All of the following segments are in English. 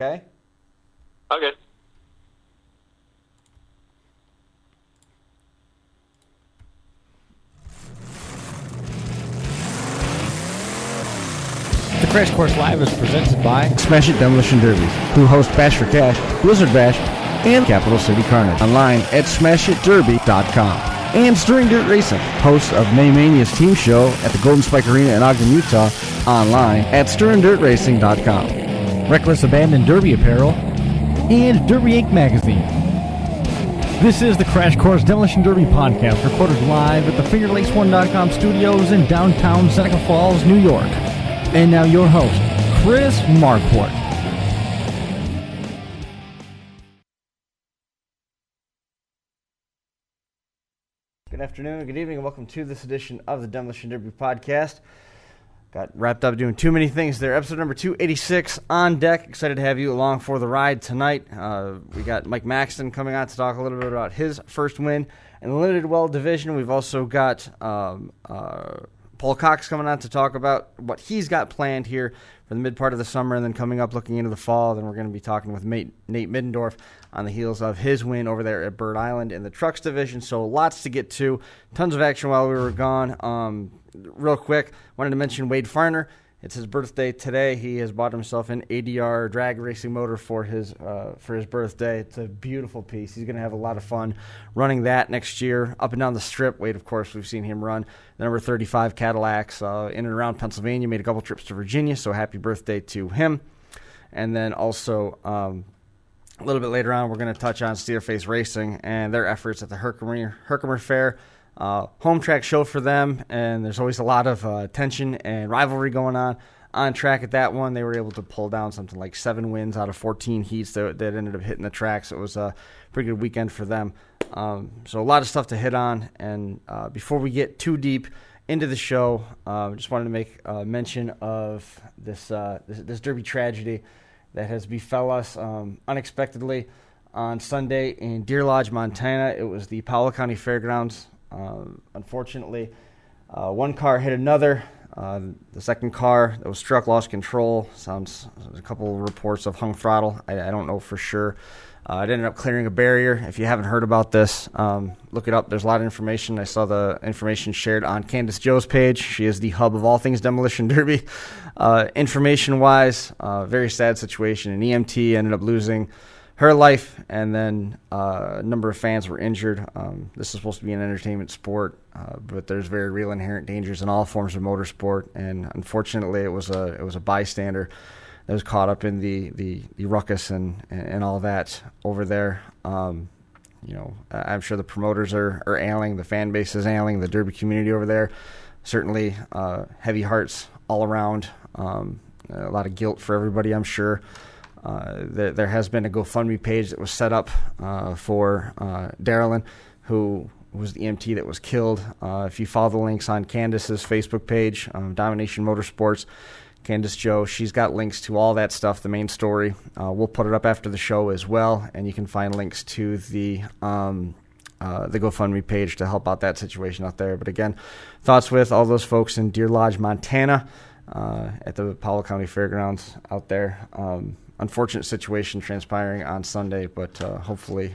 Okay? Okay. The Crash Course Live is presented by Smash It Demolition Derbies, who host Bash for Cash, Blizzard Bash, and Capital City Carnage. Online at smashitderby.com. And Stirring Dirt Racing, host of Maymania's team show at the Golden Spike Arena in Ogden, Utah. Online at stirringdirtracing.com. Reckless Abandon Derby Apparel and Derby Inc. Magazine. This is the Crash Course Demolition Derby podcast, recorded live at the FingerLakes1.com studios in downtown Seneca Falls, New York. And now your host, Chris Marquardt. Good afternoon, good evening, and welcome to this edition of the Demolition Derby podcast. Got wrapped up doing too many things there. Episode number 286 on deck. Excited to have you along for the ride tonight. We got Mike Maxton coming on to talk a little bit about his first win in the Limited Weld division. We've also got Paul Cox coming on to talk about what he's got planned here for the mid part of the summer, and then coming up looking into the fall. Then we're going to be talking with Nate Middendorf on the heels of his win over there at Bird Island in the trucks division. So lots to get to. Tons of action while we were gone. Real quick, wanted to mention Wade Farner. It's his birthday today. He has bought himself an ADR drag racing motor for his birthday. It's a beautiful piece. He's going to have a lot of fun running that next year up and down the strip. Wade, of course, we've seen him run the number 35 Cadillacs in and around Pennsylvania. Made a couple trips to Virginia, so happy birthday to him. And then also a little bit later on, we're going to touch on Steelface Racing and their efforts at the Herkimer Fair. Home track show for them, and there's always a lot of tension and rivalry going on track at that one. They were able to pull down something like 7 wins out of 14 heats that ended up hitting the track, so it was a pretty good weekend for them. So a lot of stuff to hit on, and before we get too deep into the show, just wanted to make mention of this Derby tragedy that has befell us unexpectedly on Sunday in Deer Lodge, Montana. It was the Powell County Fairgrounds. Unfortunately, one car hit another. The second car that was struck lost control. There's a couple of reports of hung throttle. I don't know for sure. It ended up clearing a barrier. If you haven't heard about this, look it up. There's a lot of information. I saw the information shared on Candace Joe's page. She is the hub of all things Demolition Derby. Information-wise, very sad situation. An EMT ended up losing her life, and then a number of fans were injured. This is supposed to be an entertainment sport, but there's very real inherent dangers in all forms of motorsport, and unfortunately it was a bystander that was caught up in the ruckus and all that over there. I'm sure the promoters are ailing, the fan base is ailing, the Derby community over there. Certainly heavy hearts all around, a lot of guilt for everybody, I'm sure. There has been a GoFundMe page that was set up for Darylyn, who was the EMT that was killed. If you follow the links on Candace's Facebook page, Domination Motorsports, Candace Joe, she's got links to all that stuff, the main story. We'll put it up after the show as well, and you can find links to the GoFundMe page to help out that situation out there. But again, thoughts with all those folks in Deer Lodge, Montana, at the Powell County Fairgrounds out there. Unfortunate situation transpiring on Sunday, but hopefully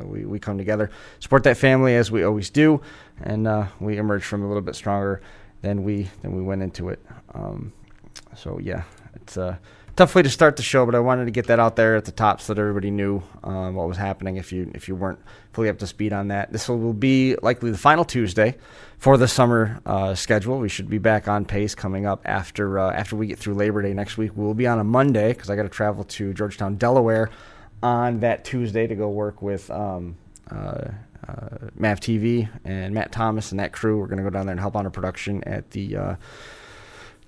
we come together, support that family as we always do, and we emerge from it a little bit stronger than we went into it. So yeah, it's a tough way to start the show, but I wanted to get that out there at the top so that everybody knew what was happening if you weren't fully up to speed on that. This will be likely the final Tuesday for the summer schedule. We should be back on pace coming up after we get through Labor Day next week. We'll be on a Monday because I got to travel to Georgetown, Delaware on that Tuesday to go work with MAV TV and Matt Thomas and that crew. We're going to go down there and help on a production at the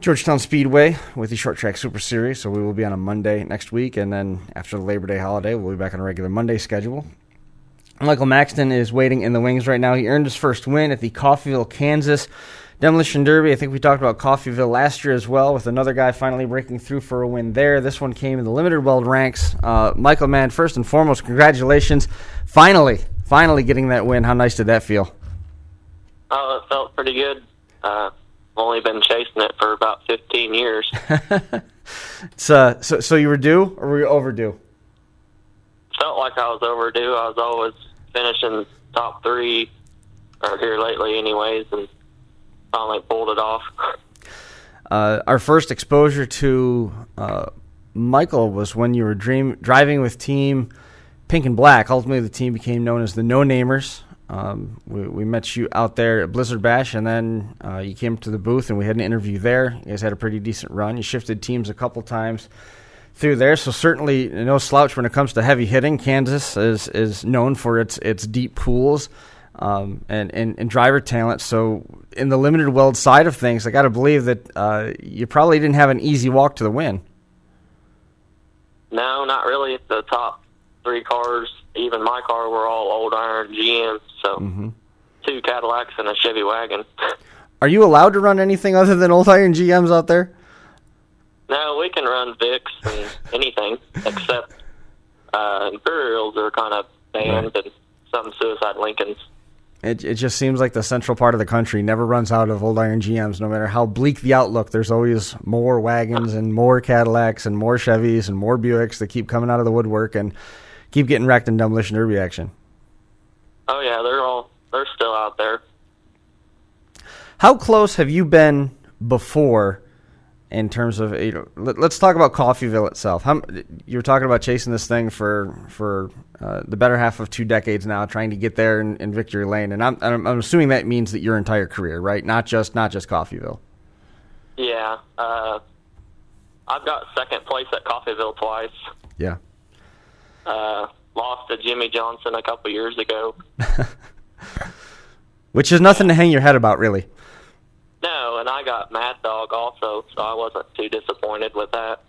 Georgetown Speedway with the Short Track Super Series. So we will be on a Monday next week, and then after the Labor Day holiday, we'll be back on a regular Monday schedule. Michael Maxton is waiting in the wings right now. He earned his first win at the Coffeyville, Kansas Demolition Derby. I think we talked about Coffeyville last year as well, with another guy finally breaking through for a win there. This one came in the Limited Weld ranks. Michael, man, first and foremost, congratulations. Finally getting that win. How nice did that feel? Oh, it felt pretty good. Only been chasing it for about 15 years. So you were due, or were you overdue? Felt like I was overdue. I was always finishing top 3, or here lately anyways, and finally pulled it off. Our first exposure to Michael was when you were driving with Team Pink and Black. Ultimately, the team became known as the No Namers. We met you out there at Blizzard Bash, and then you came to the booth, and we had an interview there. You guys had a pretty decent run. You shifted teams a couple times through there, so certainly no slouch when it comes to heavy hitting. Kansas is known for its deep pools and driver talent. So in the Limited Weld side of things, I got to believe that you probably didn't have an easy walk to the win. No, not really. The top 3 cars, even my car, were all old iron GMs, so 2 Cadillacs and a Chevy wagon. Are you allowed to run anything other than old iron GMs out there? No, we can run Vicks and anything except Imperials are kind of banned, and some Suicide Lincolns. It just seems like the central part of the country never runs out of old iron GMs. No matter how bleak the outlook, there's always more wagons and more Cadillacs and more Chevys and more Buicks that keep coming out of the woodwork and keep getting wrecked in demolition derby action. Oh yeah, they're still out there. How close have you been before in terms of, let's talk about Coffeyville itself. You were talking about chasing this thing for the better half of 2 decades now, trying to get there in Victory Lane, and I'm assuming that means that your entire career, right? Not just Coffeyville. Yeah, I've got second place at Coffeyville twice. Yeah. Lost to Jimmy Johnson a couple years ago. Which is nothing to hang your head about, really. No, and I got Mad Dog also, so I wasn't too disappointed with that.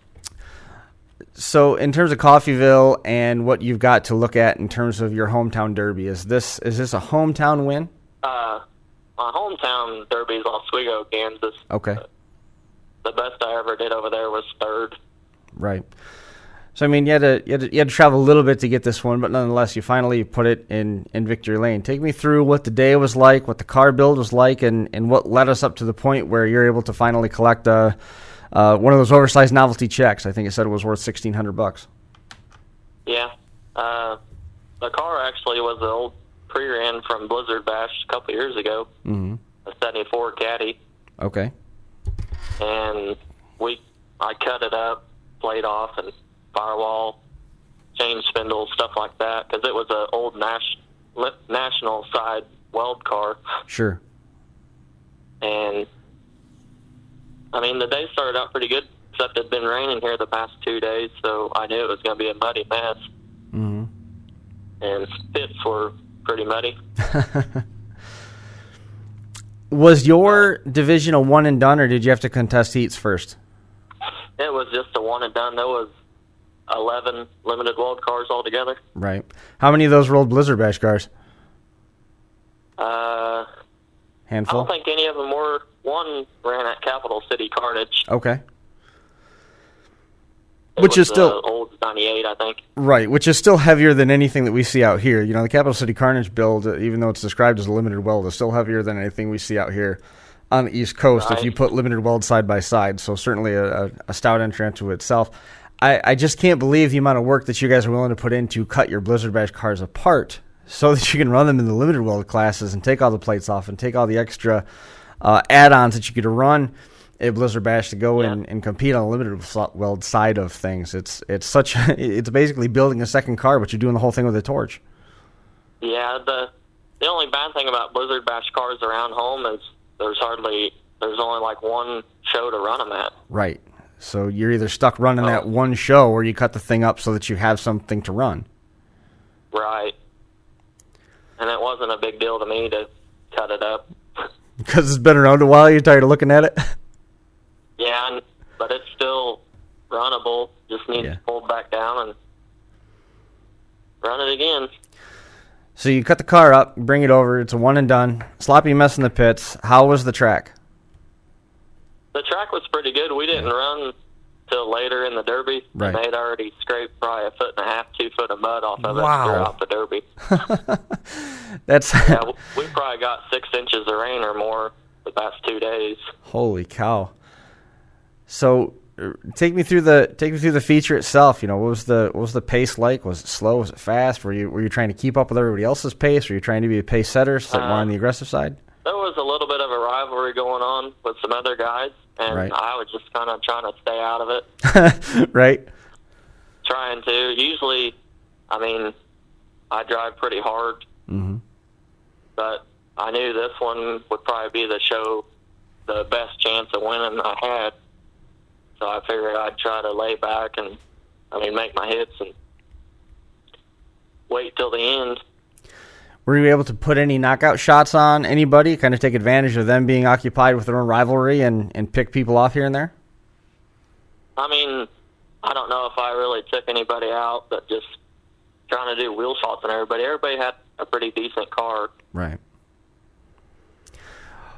So in terms of Coffeyville and what you've got to look at in terms of your hometown derby, is this a hometown win? My hometown derby is Oswego, Kansas. Okay. The best I ever did over there was 3rd. Right. So, I mean, you had to travel a little bit to get this one, but nonetheless, you finally put it in Victory Lane. Take me through what the day was like, what the car build was like, and what led us up to the point where you're able to finally collect one of those oversized novelty checks. I think it said it was worth $1,600. Yeah. The car actually was an old pre-ran from Blizzard Bash a couple years ago, a 74 Caddy. Okay. And I cut it up, played off, and firewall, chain spindle, stuff like that, because it was an old national side weld car. Sure. And, I mean, the day started out pretty good, except it had been raining here the past 2 days, so I knew it was going to be a muddy mess. Mm-hmm. And pits were pretty muddy. Was your division a one and done, or did you have to contest heats first? It was just a one and done. There was 11 Limited Weld cars altogether. Right. How many of those rolled Blizzard Bash cars? Handful? I don't think any of them were. One ran at Capital City Carnage. Okay. Which is still old 98, I think. Right, which is still heavier than anything that we see out here. You know, the Capital City Carnage build, even though it's described as a Limited Weld, is still heavier than anything we see out here on the East Coast if you put Limited Weld side by side. So certainly a stout entry into itself. I just can't believe the amount of work that you guys are willing to put in to cut your Blizzard Bash cars apart so that you can run them in the Limited Weld classes and take all the plates off and take all the extra add-ons that you could run a Blizzard Bash to go in and compete on the Limited Weld side of things. It's basically building a second car, but you're doing the whole thing with a torch. Yeah, the only bad thing about Blizzard Bash cars around home is there's only like one show to run them at. Right. So you're either stuck running that one show or you cut the thing up so that you have something to run. Right. And it wasn't a big deal to me to cut it up. Because it's been around a while, you're tired of looking at it? Yeah, but it's still runnable. Just needs to pull back down and run it again. So you cut the car up, bring it over. It's a one and done. Sloppy mess in the pits. How was the track? The track was pretty good. We didn't run till later in the Derby. Right. They had already scraped probably 1.5 feet, 2 foot of mud off of it throughout the Derby. We probably got 6 inches of rain or more the past 2 days. Holy cow. So take me through the feature itself. What was the pace like? Was it slow? Was it fast? Were you trying to keep up with everybody else's pace? Were you trying to be a pace setter, so more on the aggressive side? There was a little bit of a rivalry going on with some other guys, and right. I was just kind of trying to stay out of it. Right. Trying to. Usually, I drive pretty hard, but I knew this one would probably be the best chance of winning I had. So I figured I'd try to lay back and, make my hits and wait till the end. Were you able to put any knockout shots on anybody, kind of take advantage of them being occupied with their own rivalry and pick people off here and there? I don't know if I really took anybody out, but just trying to do wheel shots on everybody. Everybody had a pretty decent car. Right.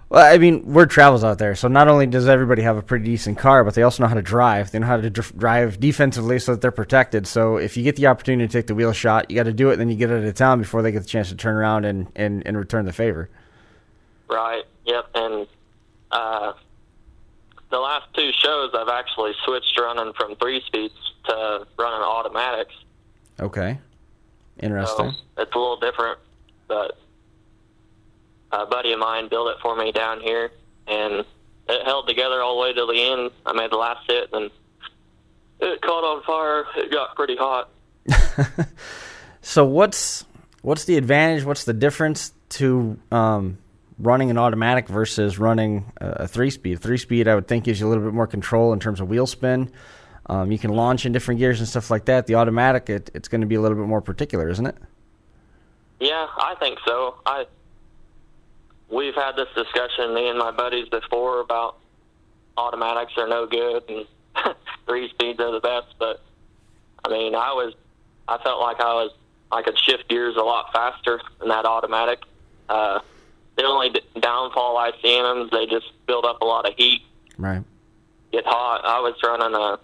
Well, word travels out there, so not only does everybody have a pretty decent car, but they also know how to drive. They know how to drive defensively so that they're protected. So if you get the opportunity to take the wheel shot, you got to do it, then you get it out of town before they get the chance to turn around and return the favor. Right, yep, and the last two shows I've actually switched running from 3-speeds to running automatics. Okay, interesting. So it's a little different, but a buddy of mine built it for me down here, and it held together all the way to the end. I made the last hit, and it caught on fire. It got pretty hot. So what's the advantage? What's the difference to running an automatic versus running a 3-speed? 3-speed, I would think, gives you a little bit more control in terms of wheel spin. You can launch in different gears and stuff like that. The automatic, it's going to be a little bit more particular, isn't it? Yeah, I think so. We've had this discussion, me and my buddies, before about automatics are no good and 3-speeds are the best. But I felt like I could shift gears a lot faster in that automatic. The only downfall I see in them is they just build up a lot of heat. Right. Get hot. I was running a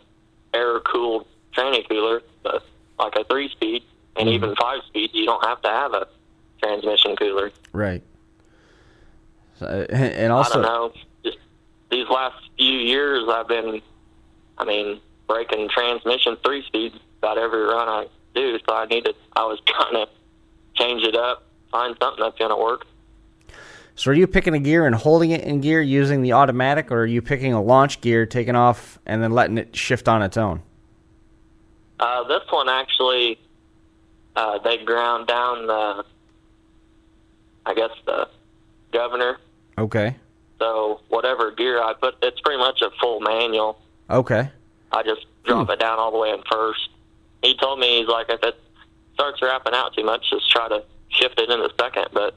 air-cooled tranny cooler, but like a 3-speed and even 5-speed, you don't have to have a transmission cooler. Right. And also, I don't know. Just these last few years, I've been, breaking transmission 3-speeds about every run I do. So I was trying to change it up, find something that's going to work. So are you picking a gear and holding it in gear using the automatic, or are you picking a launch gear, taking off, and then letting it shift on its own? This one actually, they ground down the governor. Okay. So whatever gear I put, it's pretty much a full manual. Okay. I just drop it down all the way in first. He told me, he's like, if it starts wrapping out too much, just try to shift it in the second. But,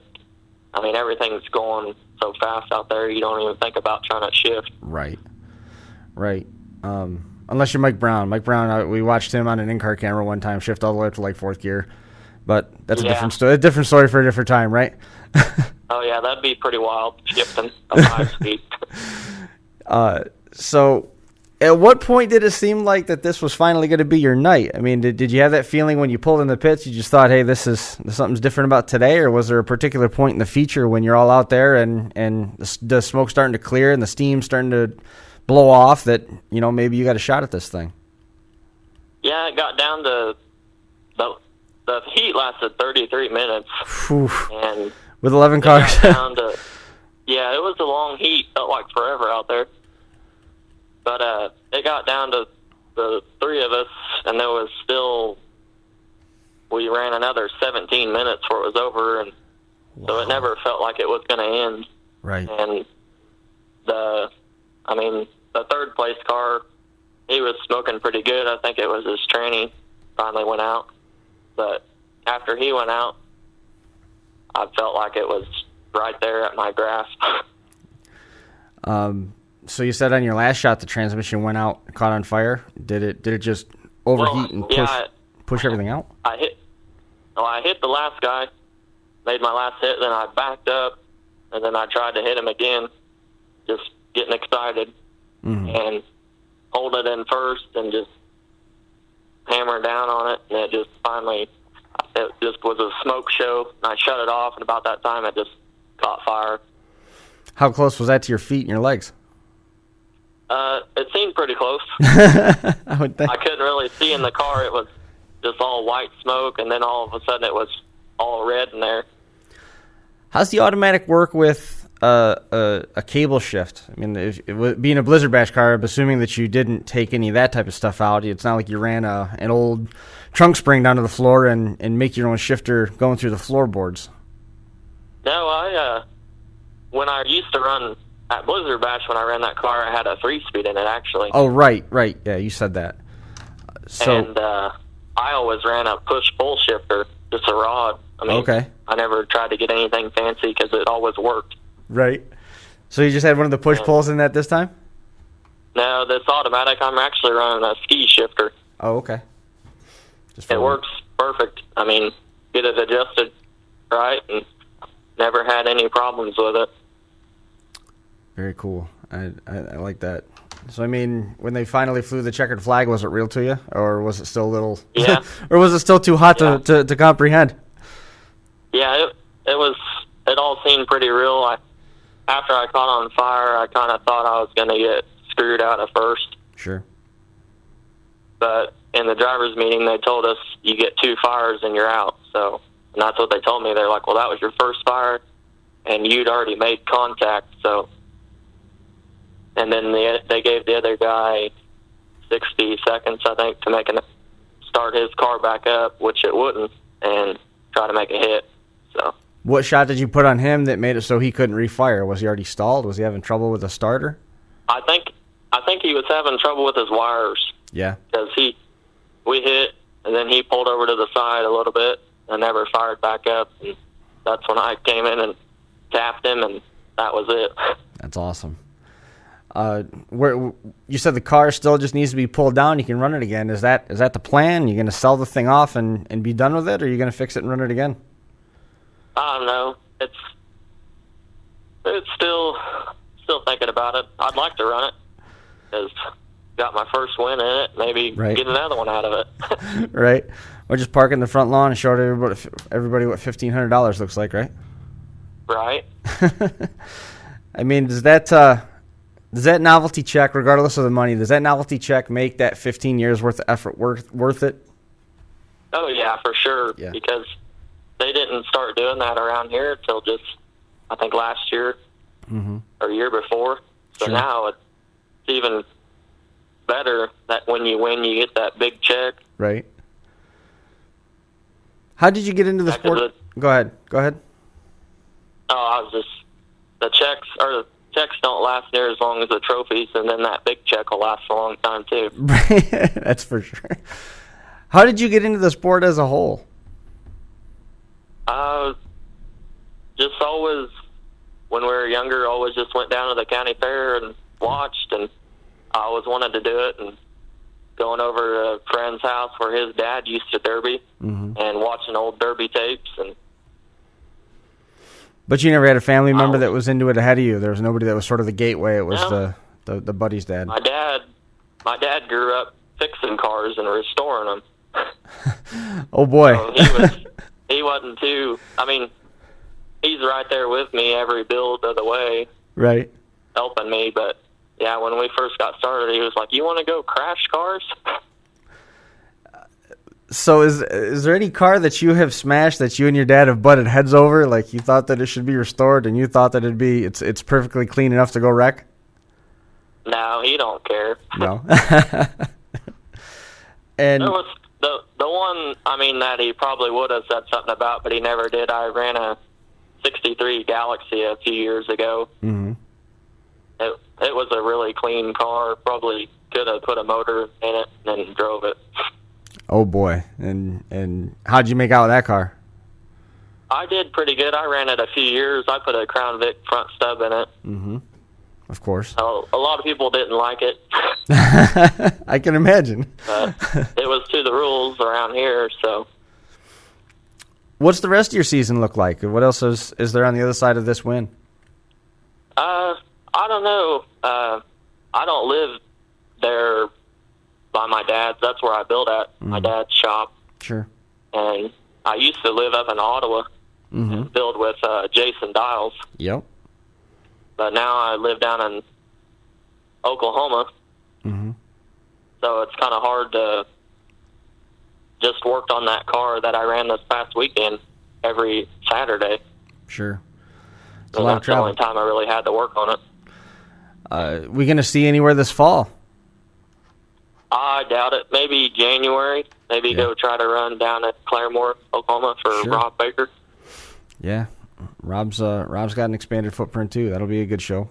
everything's going so fast out there, you don't even think about trying to shift. Right. Unless you're Mike Brown. Mike Brown, we watched him on an in-car camera one time shift all the way up to like 4th gear. But that's a different story. A different story for a different time, right? Oh, yeah, that'd be pretty wild, shifting a 5-speed. So at what point did it seem like that this was finally going to be your night? Did you have that feeling when you pulled in the pits, you just thought, hey, there's something's different about today? Or was there a particular point in the feature when you're all out there and the smoke's starting to clear and the steam's starting to blow off that, maybe you got a shot at this thing? Yeah, it got down to the heat lasted 33 minutes. And with 11 cars. It was a long heat. Felt like forever out there. But it got down to the 3 of us, and we ran another 17 minutes before it was over, and so it never felt like it was going to end. Right. And the 3rd place car, he was smoking pretty good. I think it was his tranny finally went out. But after he went out, I felt like it was right there at my grasp. So you said on your last shot the transmission went out, caught on fire. Did it just overheat and push everything out? I hit the last guy, made my last hit, then I backed up, and then I tried to hit him again, just getting excited, and hold it in first and just hammer down on it, and it just was a smoke show, and I shut it off, and about that time it just caught fire. How close was that to your feet and your legs? It seemed pretty close. I would think. I couldn't really see in the car. It was just all white smoke, and then all of a sudden it was all red in there. How's the automatic work with a cable shift? I mean, being a Blizzard Bash car, I'm assuming that you didn't take any of that type of stuff out. It's not like you ran an old trunk spring down to the floor and make your own shifter going through the floorboards. No, when I used to run at Blizzard Bash, when I ran that car, I had a 3-speed in it, actually. Oh, right. Yeah, you said that. And I always ran a push-pull shifter, just a rod. I mean, okay. I never tried to get anything fancy because it always worked. Right. So you just had one of the push-pulls in that this time? No, this automatic, I'm actually running a ski shifter. Oh, okay. It works perfect. I mean, get it adjusted right and never had any problems with it. Very cool. I like that. So, I mean, when they finally flew the checkered flag, was it real to you? Or was it still a little... Yeah. Or was it still too hot to comprehend? Yeah, it all seemed pretty real. After I caught on fire, I kind of thought I was going to get screwed out at first. Sure. But in the driver's meeting, they told us you get 2 fires and you're out. So, and that's what they told me. They're like, well, that was your first fire, and you'd already made contact. So, and then they gave the other guy 60 seconds, I think, to start his car back up, which it wouldn't, and try to make a hit. So, what shot did you put on him that made it so he couldn't refire? Was he already stalled? Was he having trouble with a starter? I think he was having trouble with his wires. Yeah. Because we hit, and then he pulled over to the side a little bit and never fired back up. And that's when I came in and tapped him, and that was it. That's awesome. Where you said the car still just needs to be pulled down, you can run it again. Is that the plan? You're going to sell the thing off and be done with it, or are you going to fix it and run it again? I don't know. It's still thinking about it. I'd like to run it because got my first win in it. Maybe get another one out of it. Right. Or just park in the front lawn and show everybody what $1,500 looks like, right? Right. I mean, does that novelty check, regardless of the money, does that novelty check make that 15 years worth of effort worth it? Oh, yeah, for sure. Yeah. Because they didn't start doing that around here until just, I think, last year or year before. So now it's even better that when you win, you get that big check. Right. How did you get into the sport? Go ahead. Oh, the checks don't last near as long as the trophies, and then that big check will last a long time too. That's for sure. How did you get into the sport as a whole? Just always, when we were younger, always just went down to the county fair and watched, and I always wanted to do it, and going over to a friend's house where his dad used to derby and watching old derby tapes. But you never had a family member that was into it ahead of you? There was nobody that was sort of the gateway? It was the buddy's dad? My dad grew up fixing cars and restoring them. Oh, boy. So he wasn't too... I mean, he's right there with me every build of the way. Right. Helping me, but... Yeah, when we first got started, he was like, you want to go crash cars? So is there any car that you have smashed that you and your dad have butted heads over? Like you thought that it should be restored and you thought that it's perfectly clean enough to go wreck? No, he don't care. No. And there was the one, I mean, that he probably would have said something about, but he never did. I ran a 63 Galaxy a few years ago. Mm-hmm. It was a really clean car. Probably could have put a motor in it and drove it. Oh, boy. And how'd you make out with that car? I did pretty good. I ran it a few years. I put a Crown Vic front stub in it. Mm-hmm. Of course. A lot of people didn't like it. I can imagine. It was to the rules around here, so. What's the rest of your season look like? What else is there on the other side of this win? I don't know. I don't live there by my dad's. That's where I build at, my dad's shop. Sure. And I used to live up in Ottawa and build with Jason Dials. Yep. But now I live down in Oklahoma. Mm-hmm. So it's kind of hard to just work on that car that I ran this past weekend every Saturday. Sure. It's So that's the only time I really had to work on it. We going to see anywhere this fall? I doubt it. Maybe January. Maybe go try to run down at Claremore, Oklahoma for Rob Baker. Yeah. Rob's got an expanded footprint, too. That'll be a good show.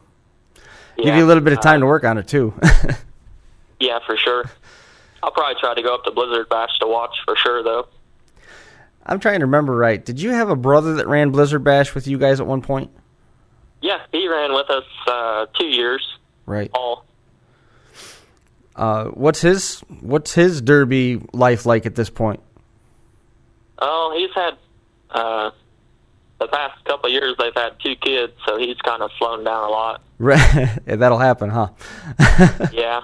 Yeah, give you a little bit of time to work on it, too. Yeah, for sure. I'll probably try to go up to Blizzard Bash to watch for sure, though. I'm trying to remember right. Did you have a brother that ran Blizzard Bash with you guys at one point? Yeah, he ran with us 2 years. Right. All. What's his Derby life like at this point? Oh, he's had the past couple of years they've had 2 kids, so he's kind of slowing down a lot. Right. That'll happen, huh? Yeah.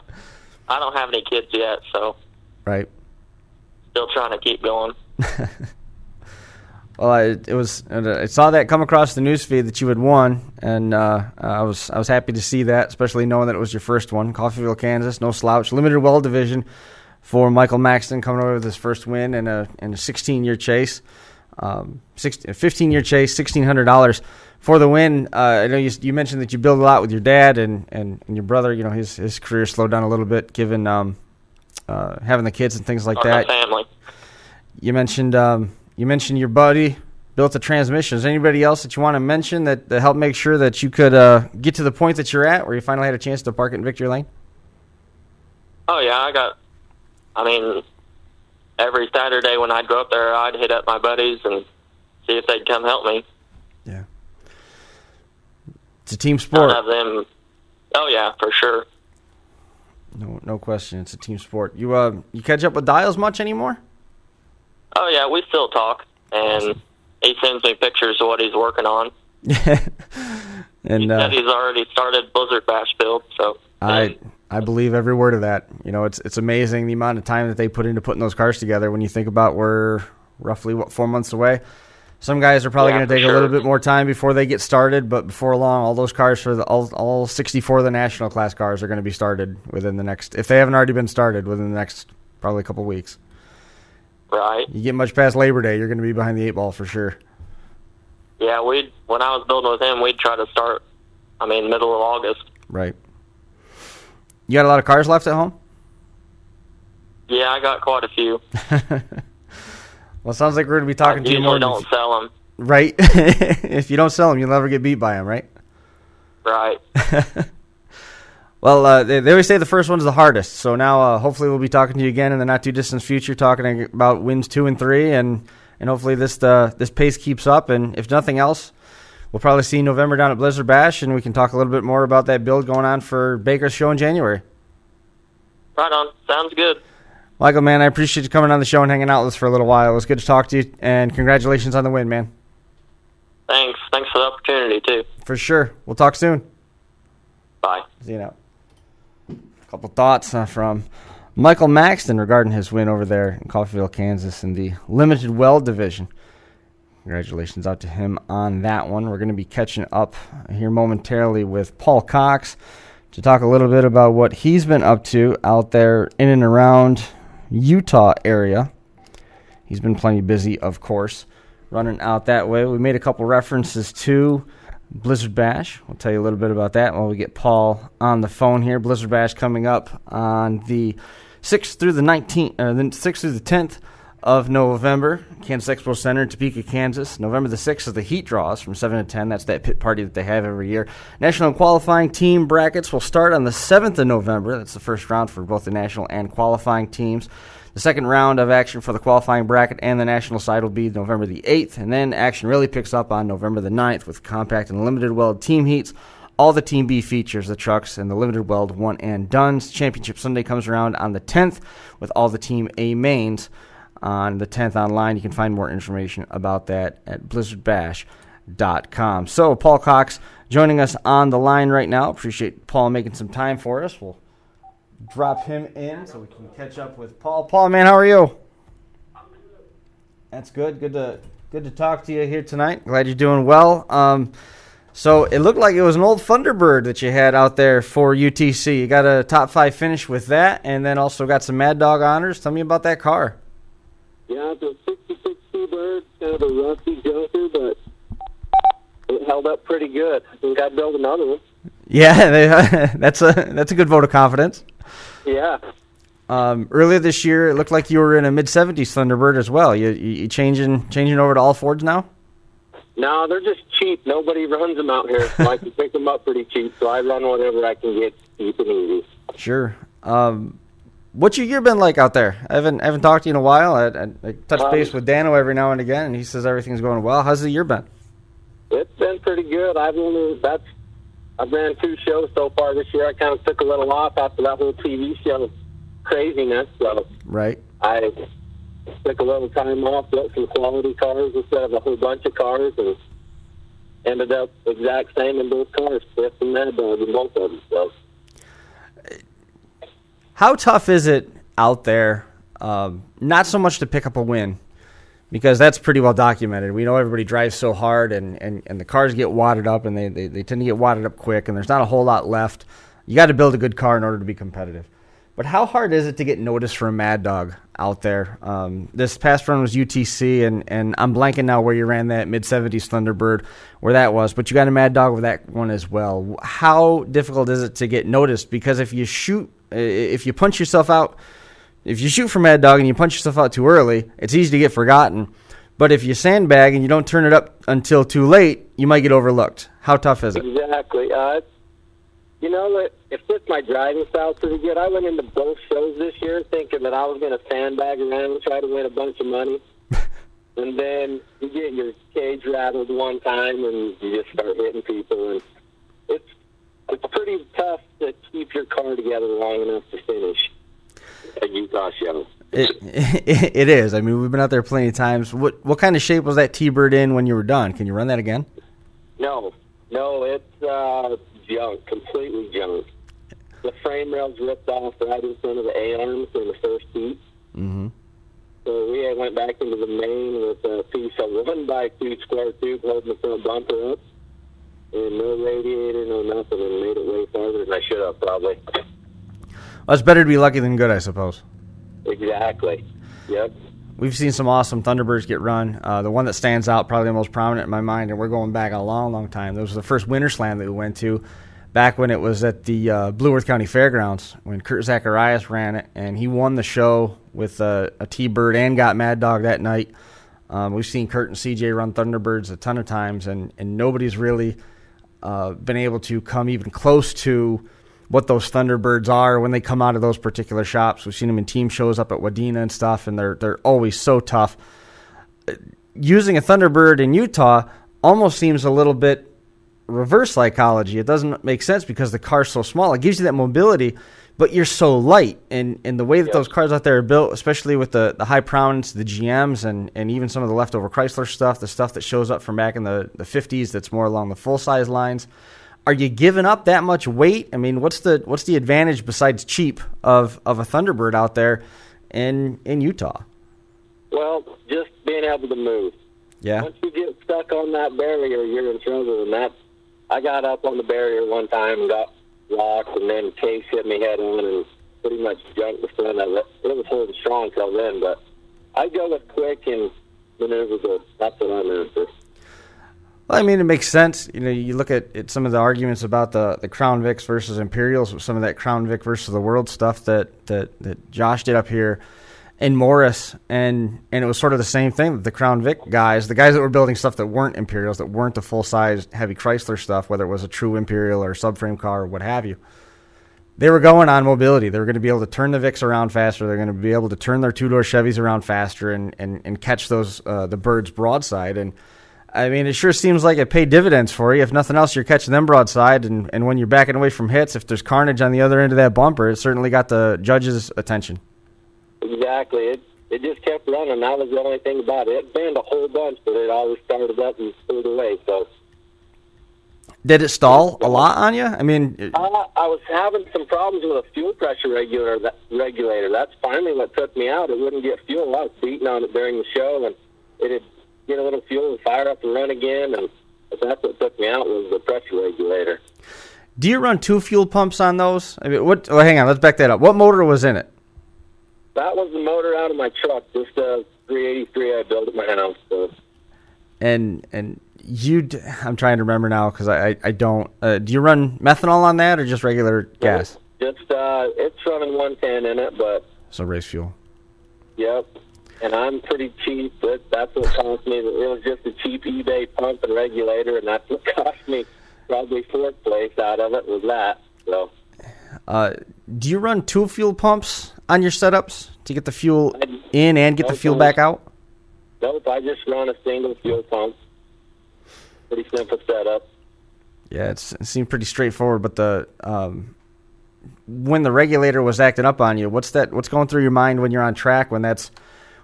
I don't have any kids yet, so right. Still trying to keep going. Well, I saw that come across the newsfeed that you had won, and I was happy to see that, especially knowing that it was your first one. Coffeyville, Kansas, no slouch. Limited Weld division for Michael Maxton coming over with his first win in a 16-year chase. 15-year chase, $1,600 for the win. I know you mentioned that you build a lot with your dad and your brother. You know, his career slowed down a little bit given having the kids and things like that. Family. You mentioned your buddy built a transmission. Is there anybody else that you want to mention that helped make sure that you could get to the point that you're at, where you finally had a chance to park it in Victory Lane? Oh yeah, every Saturday when I'd go up there, I'd hit up my buddies and see if they'd come help me. Yeah. It's a team sport. I'd have them. Oh yeah, for sure. No question. It's a team sport. You catch up with Dials much anymore? Oh yeah, we still talk, and awesome. He sends me pictures of what he's working on. And he said he's already started Blizzard Bash build. So I believe every word of that. You know, it's amazing the amount of time that they put into putting those cars together. When you think about we're roughly 4 months away. Some guys are probably going to take a little bit more time before they get started, but before long, all those cars for all 64 of the national class cars are going to be started within the next, if they haven't already been started, within the next probably a couple of weeks. Right. You get much past Labor Day, you're going to be behind the 8 ball for sure. Yeah, when I was building with him, we'd try to start, middle of August. Right. You got a lot of cars left at home? Yeah, I got quite a few. Well, it sounds like we're going to be talking to you more. I usually don't sell them. Right. If you don't sell them, you'll never get beat by them, right? Right. Well, they always say the first one's the hardest. So now hopefully we'll be talking to you again in the not-too-distant future, talking about wins 2 and 3, and hopefully this pace keeps up. And if nothing else, we'll probably see you in November down at Blizzard Bash, and we can talk a little bit more about that build going on for Baker's show in January. Right on. Sounds good. Michael, man, I appreciate you coming on the show and hanging out with us for a little while. It was good to talk to you, and congratulations on the win, man. Thanks. Thanks for the opportunity, too. For sure. We'll talk soon. Bye. See you now. A couple thoughts from Michael Maxton regarding his win over there in Coffeyville, Kansas in the Limited Weld division. Congratulations out to him on that one. We're going to be catching up here momentarily with Paul Cox to talk a little bit about what he's been up to out there in and around Utah area. He's been plenty busy, of course, running out that way. We made a couple references to Blizzard Bash. We'll tell you a little bit about that while we get Paul on the phone here. Blizzard Bash coming up on the 6th through the 19th, the 6th through the 10th of November, Kansas Expo Center in Topeka, Kansas. November the 6th is the heat draws from 7 to 10. That's that pit party that they have every year. National qualifying team brackets will start on the 7th of November. That's the first round for both the national and qualifying teams. The second round of action for the qualifying bracket and the national side will be November the 8th, and then action really picks up on November the 9th with compact and limited weld team heats. All the Team B features, the trucks, and the limited weld one and dones. Championship Sunday comes around on the 10th with all the Team A mains on the 10th online. You can find more information about that at blizzardbash.com. So Paul Cox joining us on the line right now. Appreciate Paul making some time for us. We'll drop him in so we can catch up with Paul. Paul, man, how are you? That's good. Good to talk to you here tonight. Glad you're doing well. So it looked like it was an old Thunderbird that you had out there for UTC. You got a top 5 finish with that, and then also got some Mad Dog honors. Tell me about that car. Yeah, it's a 66 T-Bird, kind of a rusty junker, but it held up pretty good. I think I'd build another one. Yeah, that's a good vote of confidence. Yeah. Earlier this year, it looked like you were in a mid-70s Thunderbird as well. You changing over to all Fords now? No, they're just cheap. Nobody runs them out here, so I can pick them up pretty cheap. So I run whatever I can get cheap and easy. Sure. What's your year been like out there? I haven't talked to you in a while. I touch base with Dano every now and again, and he says everything's going well. How's the year been? It's been pretty good. I've ran 2 shows so far this year. I kind of took a little off after that whole TV show craziness. So Right. I took a little time off, built some quality cars instead of a whole bunch of cars, and ended up exact same in both cars, fifth and Mad Dog in both of them. So. How tough is it out there, not so much to pick up a win, because that's pretty well documented. We know everybody drives so hard, and the cars get wadded up, and they tend to get wadded up quick, and there's not a whole lot left. You got to build a good car in order to be competitive. But how hard is it to get noticed for a Mad Dog out there? This past run was UTC, and I'm blanking now where you ran that mid-70s Thunderbird, where that was. But you got a Mad Dog with that one as well. How difficult is it to get noticed? Because if you punch yourself out, if you shoot for Mad Dog and you punch yourself out too early, it's easy to get forgotten. But if you sandbag and you don't turn it up until too late, you might get overlooked. How tough is it? Exactly. If it's my driving style pretty good, I went into both shows this year thinking that I was going to sandbag around and try to win a bunch of money. And then you get your cage rattled one time and you just start hitting people. And it's pretty tough to keep your car together long enough to finish a Utah show. It is. I mean, we've been out there plenty of times. What kind of shape was that T-Bird in when you were done? Can you run that again? No, it's junk, completely junk. The frame rails ripped off right in front of the A-arms in the first heat. Mm-hmm. So we went back into the main with a piece of 1x2 square tube holding the front bumper up. And no radiator, no nothing, and made it way farther than I should have, probably. Well, it's better to be lucky than good, I suppose. Exactly. Yep. We've seen some awesome Thunderbirds get run. The one that stands out, probably the most prominent in my mind, and we're going back a long, long time. That was the first Winter Slam that we went to, back when it was at the Blue Earth County Fairgrounds, when Kurt Zacharias ran it, and he won the show with a T-Bird and got Mad Dog that night. We've seen Kurt and CJ run Thunderbirds a ton of times, and nobody's really been able to come even close to what those Thunderbirds are when they come out of those particular shops. We've seen them in team shows up at Wadena and stuff, and they're always so tough. Using a Thunderbird in Utah almost seems a little bit reverse psychology. It doesn't make sense because the car's so small. It gives you that mobility, but you're so light. And the way that those cars out there are built, especially with the high prominence, the GMs, and even some of the leftover Chrysler stuff, the stuff that shows up from back in the 50s that's more along the full-size lines, are you giving up that much weight? I mean, what's the advantage besides cheap of a Thunderbird out there in Utah? Well, just being able to move. Yeah. Once you get stuck on that barrier, you're in trouble. And I got up on the barrier one time and got locked, and then Case hit me head on and pretty much jumped the front of it. It was holding strong till then, but I go with quick and maneuverable. That's what I'm after. Well, I mean, it makes sense. You know, you look at some of the arguments about the Crown Vics versus Imperials, with some of that Crown Vic versus the World stuff that Josh did up here in Morris, and it was sort of the same thing. The Crown Vic guys, the guys that were building stuff that weren't Imperials, that weren't the full-size heavy Chrysler stuff, whether it was a true Imperial or subframe car or what have you, they were going on mobility. They were going to be able to turn the Vics around faster. They're going to be able to turn their two-door Chevys around faster and catch those the birds broadside. And I mean, it sure seems like it paid dividends for you. If nothing else, you're catching them broadside, and when you're backing away from hits, if there's carnage on the other end of that bumper, it certainly got the judges' attention. Exactly. It just kept running. That was the only thing about it. It banned a whole bunch, but it always started up and pulled away. So, did it stall a lot on you? I mean, I was having some problems with a fuel pressure regulator. That's finally what took me out. It wouldn't get fuel. I was beating on it during the show, and it'd get a little fuel and fire up and run again. And But that's what took me out was the pressure regulator. Do you run 2 fuel pumps on those? I mean, what? Oh, hang on, let's back that up. What motor was in it? That was the motor out of my truck, just a 383 I built at my house. So. And I'm trying to remember now because I don't. Do you run methanol on that or just regular gas? Just it's running 110 in it, but so race fuel. Yep. And I'm pretty cheap. That's what cost me. It was just a cheap eBay pump and regulator, and that's what cost me probably 4th place out of it was that. So. Do you run 2 fuel pumps on your setups to get the fuel in and get the fuel back out? Nope, I just run a single fuel pump. Pretty simple setup. Yeah, it seemed pretty straightforward, but the when the regulator was acting up on you, what's going through your mind when you're on track when that's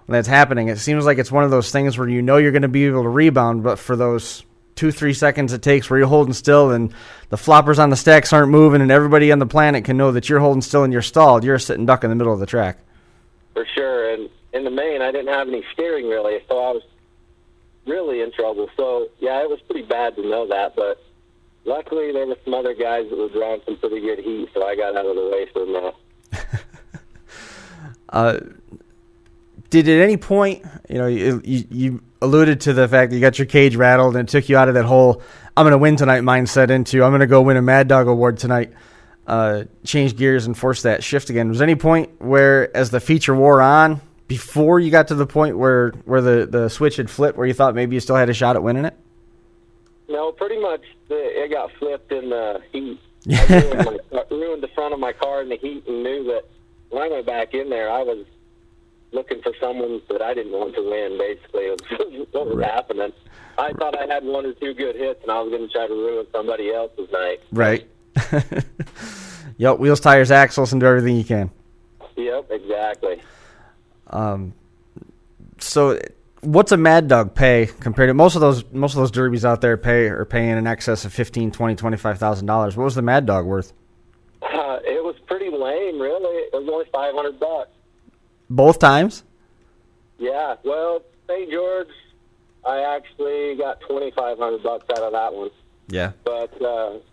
happening? It seems like it's one of those things where you know you're going to be able to rebound, but for those 2-3 seconds it takes where you're holding still and the floppers on the stacks aren't moving and everybody on the planet can know that you're holding still and you're stalled, you're a sitting duck in the middle of the track. For sure, and in the main, I didn't have any steering really, so I was really in trouble. So, yeah, it was pretty bad to know that, but luckily there were some other guys that were drawing some pretty good heat, so I got out of the way from that. Did at any point, you alluded to the fact that you got your cage rattled and it took you out of that whole I'm going to win tonight mindset into I'm going to go win a Mad Dog Award tonight, change gears and force that shift again. Was there any point where, as the feature wore on, before you got to the point where the switch had flipped, where you thought maybe you still had a shot at winning it? No, pretty much it got flipped in the heat. I ruined the front of my car in the heat and knew that when I went back in there, I was looking for someone that I didn't want to win, basically. What was happening. I thought I had 1 or 2 good hits, and I was going to try to ruin somebody else's night. Right. Yep, wheels, tires, axles, and do everything you can. Yep, exactly. So what's a Mad Dog pay compared to most of those derbies out there are paying in excess of $15,000, $20,000, $25,000. What was the Mad Dog worth? It was pretty lame, really. It was only $500. Both times? Yeah. Well, St. George, I actually got $2,500 out of that one. Yeah. But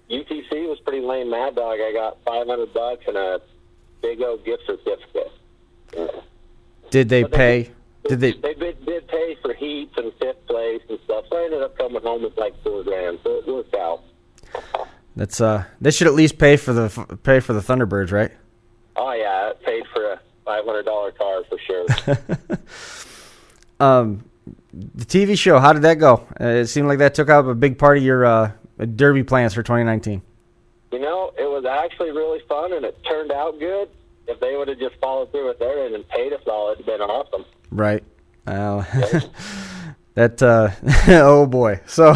UTC was pretty lame Mad Dog. I got $500 and a big old gift certificate. Did they pay? They did pay for heats and 5th place and stuff. So I ended up coming home with like $4,000. So it worked out. That's they should at least pay for the Thunderbirds, right? Oh yeah, it paid for a $500 car for sure. The TV show, how did that go? It seemed like that took up a big part of your derby plans for 2019. It was actually really fun and it turned out good. If they would have just followed through with their end and paid us all, it'd have been awesome. Right. That oh boy. So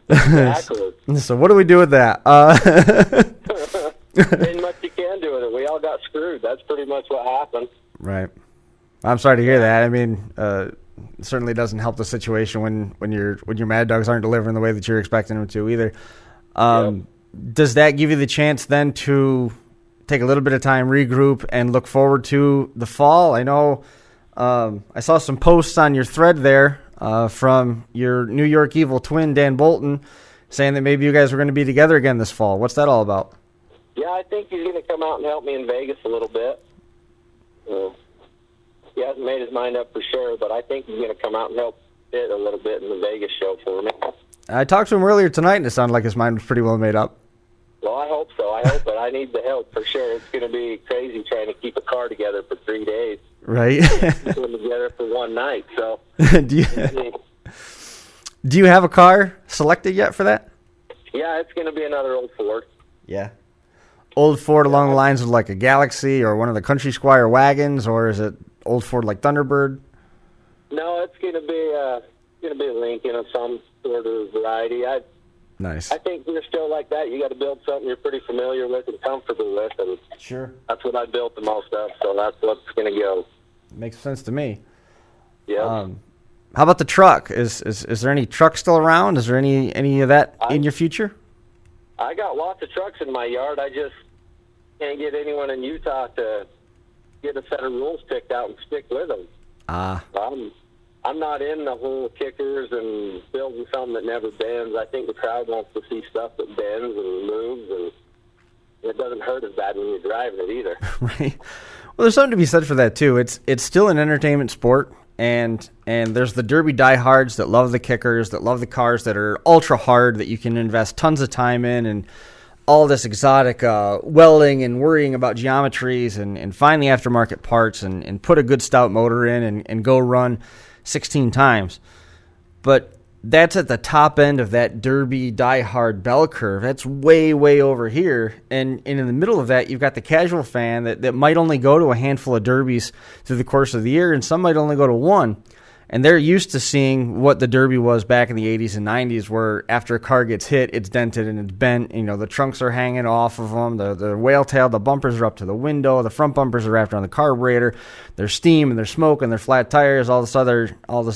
exactly. So what do we do with that? Ain't much you can do with it. We all got screwed. That's pretty much what happened. Right. I'm sorry to hear that. I mean, it certainly doesn't help the situation when your Mad Dogs aren't delivering the way that you're expecting them to either. Does that give you the chance then to take a little bit of time, regroup, and look forward to the fall? I know I saw some posts on your thread there from your New York Evil twin, Dan Bolton, saying that maybe you guys were going to be together again this fall. What's that all about? Yeah, I think he's going to come out and help me in Vegas a little bit. He hasn't made his mind up for sure, but I think he's going to come out and help it a little bit in the Vegas show for me. I talked to him earlier tonight, and it sounded like his mind was pretty well made up. Well, I hope so. I hope it. I need the help for sure. It's going to be crazy trying to keep a car together for 3 days. Right. Put them together for one night. So, do you have a car selected yet for that? Yeah, it's going to be another old Ford. Yeah. Old Ford along the lines of like a Galaxy or one of the Country Squire wagons, or is it old Ford like Thunderbird? No, it's going to be a Lincoln of some sort of variety. Nice. I think you're still like that. You got to build something you're pretty familiar with and comfortable with, and sure, that's what I built the most of. So that's what's going to go. Makes sense to me. Yeah. How about the truck? Is there any truck still around? Is there any of that in your future? I got lots of trucks in my yard. I just can't get anyone in Utah to get a set of rules picked out and stick with them. I'm I'm not in the whole kickers and building something that never bends. I think the crowd wants to see stuff that bends and moves, and it doesn't hurt as bad when you're driving it either. Right. Well, there's something to be said for that too. It's still an entertainment sport, and there's the Derby diehards that love the kickers, that love the cars that are ultra hard, that you can invest tons of time in, and all this exotic welding and worrying about geometries and find the aftermarket parts and put a good stout motor in and go run 16 times. But that's at the top end of that Derby diehard bell curve. That's way, way over here. And in the middle of that, you've got the casual fan that might only go to a handful of Derbies through the course of the year, and some might only go to one. And they're used to seeing what the Derby was back in the 80s and 90s, where after a car gets hit, it's dented and it's bent. You know, the trunks are hanging off of them, the whale tail, the bumpers are up to the window, the front bumpers are wrapped around the carburetor. There's steam and there's smoke and there's flat tires, all this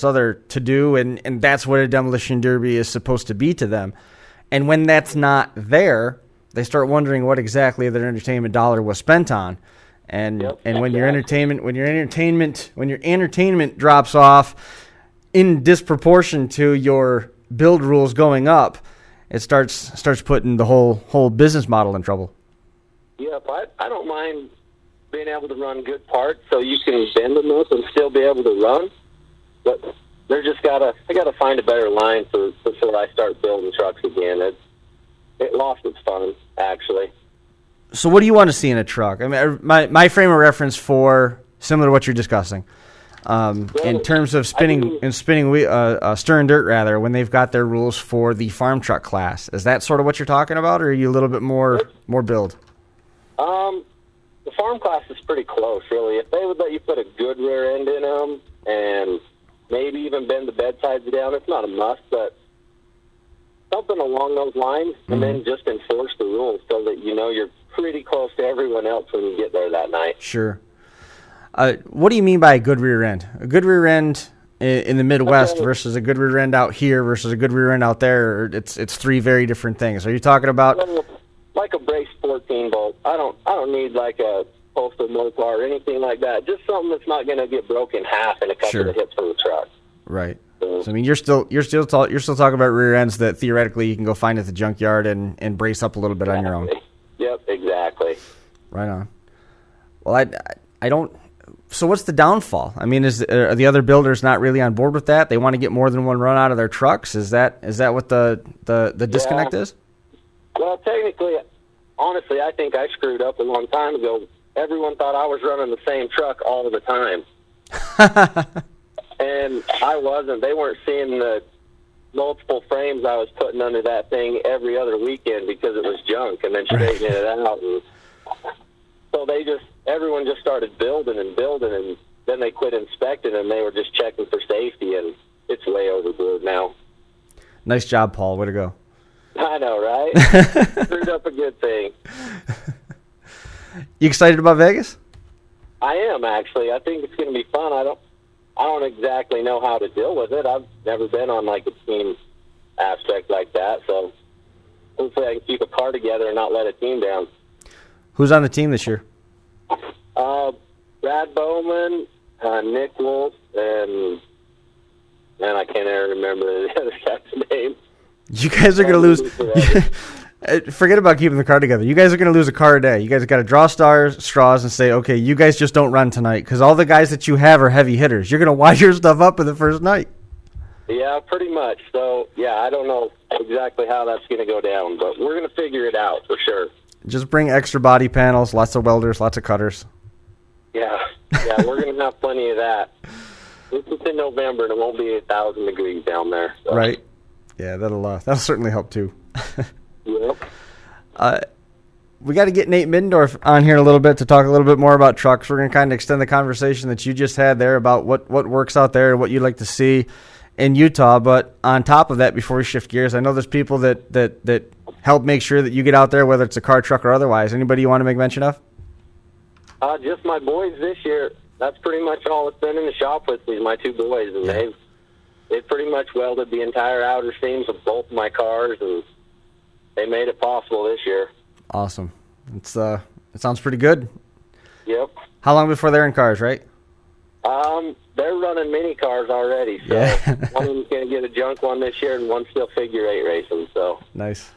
other to do, and that's what a demolition derby is supposed to be to them. And when that's not there, they start wondering what exactly their entertainment dollar was spent on. And when your entertainment drops off in disproportion to your build rules going up, it starts putting the whole business model in trouble. Yep, I don't mind being able to run good parts so you can bend them up and still be able to run. But I gotta find a better line before I start building trucks again. It lost its fun, actually. So what do you want to see in a truck? I mean, my frame of reference for similar to what you're discussing, in terms of spinning stern dirt rather, when they've got their rules for the farm truck class, is that sort of what you're talking about, or are you a little bit more build? The farm class is pretty close, really. If they would let you put a good rear end in them and maybe even bend the bed sides down, it's not a must, but something along those lines, and then just enforce the rules so that you know you're pretty close to everyone else when you get there that night. Sure. What do you mean by a good rear end? A good rear end in the Midwest versus a good rear end out here versus a good rear end out there, it's three very different things. Are you talking about like a brace 14 bolt? I don't need like a postal Mopar or anything like that. Just something that's not going to get broken in half in a couple of hits from the truck. Right. So I mean, you're still talking about rear ends that theoretically you can go find at the junkyard and brace up a little bit on your own. Yep, exactly. Right on. Well, I don't. So what's the downfall? I mean, are the other builders not really on board with that? They want to get more than one run out of their trucks. Is that what the disconnect is? Well, technically, honestly, I think I screwed up a long time ago. Everyone thought I was running the same truck all the time. And I wasn't. They weren't seeing the multiple frames I was putting under that thing every other weekend because it was junk, and then straightening it out. And so everyone just started building, and then they quit inspecting, and they were just checking for safety, and it's way overboard now. Nice job, Paul. Way to go. I know, right? Screwed up a good thing. You excited about Vegas? I am, actually. I think it's going to be fun. I don't exactly know how to deal with it. I've never been on like a team aspect like that, so hopefully I can keep a car together and not let a team down. Who's on the team this year? Brad Bowman, Nick Wolf, and I can't even remember the other guy's name. You guys are going to lose. Forget about keeping the car together. You guys are going to lose a car a day. You guys got to draw straws and say, okay, you guys just don't run tonight because all the guys that you have are heavy hitters. You're going to wire your stuff up in the first night. Yeah, pretty much. So, yeah, I don't know exactly how that's going to go down, but we're going to figure it out for sure. Just bring extra body panels, lots of welders, lots of cutters. Yeah, we're going to have plenty of that. This is in November, and it won't be 1,000 degrees down there. So. Right. Yeah, that'll certainly help too. Yep. We got to get Nate Middendorf on here a little bit to talk a little bit more about trucks. We're going to kind of extend the conversation that you just had there about what works out there and what you'd like to see in Utah. But on top of that, before we shift gears, I know there's people that help make sure that you get out there, whether it's a car, truck, or otherwise. Anybody you want to make mention of? Just my boys this year. That's pretty much all that's been in the shop with me, my two boys, and they've pretty much welded the entire outer seams of both of my cars, and they made it possible this year. Awesome. It sounds pretty good. Yep. How long before they're in cars, right? they're running mini cars already. So yeah. one of them's going to get a junk one this year, and one's still figure 8 racing. So Nice.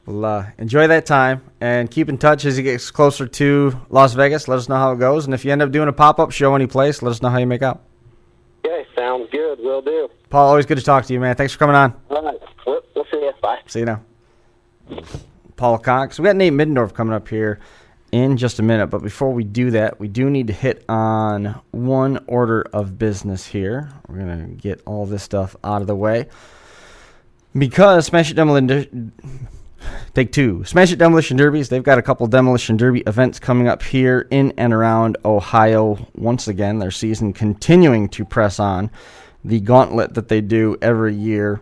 Well, enjoy that time and keep in touch as he gets closer to Las Vegas. Let us know how it goes. And if you end up doing a pop-up show any place, let us know how you make out. Okay, sounds good. Will do. Paul, always good to talk to you, man. Thanks for coming on. All right. We'll see you. Bye. See you now. Paul Cox. We got Nate Middendorf coming up here in just a minute. But before we do that, we do need to hit on one order of business here. We're going to get all this stuff out of the way. Because Smash It Demolition... Take two. Smash It Demolition Derbies. They've got a couple Demolition Derby events coming up here in and around Ohio. Once again, their season continuing to press on. The gauntlet that they do every year.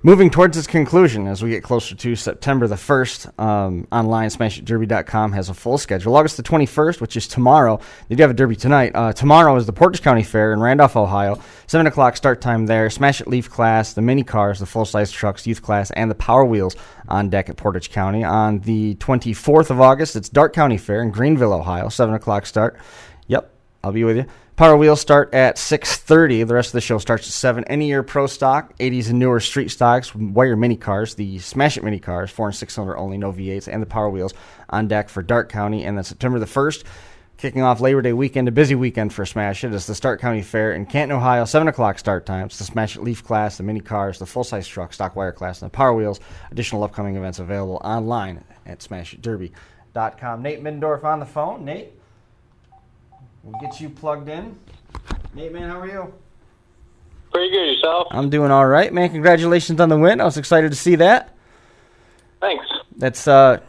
Moving towards its conclusion as we get closer to September the 1st. Online, SmashItDerby.com has a full schedule. August the 21st, which is tomorrow. They do have a derby tonight. Tomorrow is the Portage County Fair in Randolph, Ohio. 7 o'clock start time there. Smash It Leaf class, the mini cars, the full-size trucks, youth class, and the Power Wheels on deck at Portage County. On the 24th of August, it's Dark County Fair in Greenville, Ohio. 7 o'clock start. Yep, I'll be with you. Power Wheels start at 6:30. The rest of the show starts at 7. Any year pro stock, 80s and newer street stocks, wire mini cars, the Smash It mini cars, 4 and 6-cylinder only, no V8s, and the Power Wheels on deck for Dark County. And then September the 1st, kicking off Labor Day weekend, a busy weekend for Smash It. It's the Stark County Fair in Canton, Ohio, 7 o'clock start times. The Smash It Leaf class, the mini cars, the full-size truck, stock wire class, and the Power Wheels. Additional upcoming events available online at SmashItDerby.com. Nate Middendorf on the phone. Nate? We'll get you plugged in. Nate, man, how are you? Pretty good. Yourself? I'm doing all right, man. Congratulations on the win. I was excited to see that. Thanks. That's, I'm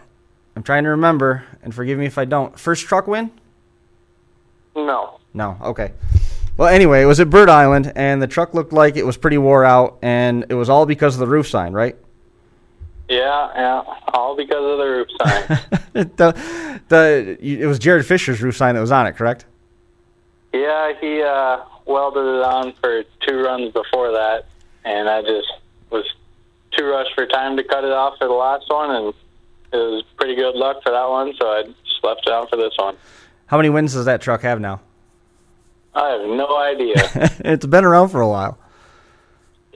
trying to remember, and forgive me if I don't. First truck win? No. No, okay. Well, anyway, it was at Bird Island, and the truck looked like it was pretty wore out, and it was all because of the roof sign, right? Yeah, all because of the roof sign. It was Jared Fisher's roof sign that was on it, correct? Yeah, he welded it on for 2 runs before that, and I just was too rushed for time to cut it off for the last one, and it was pretty good luck for that one, so I just left it on for this one. How many wins does that truck have now? I have no idea. It's been around for a while.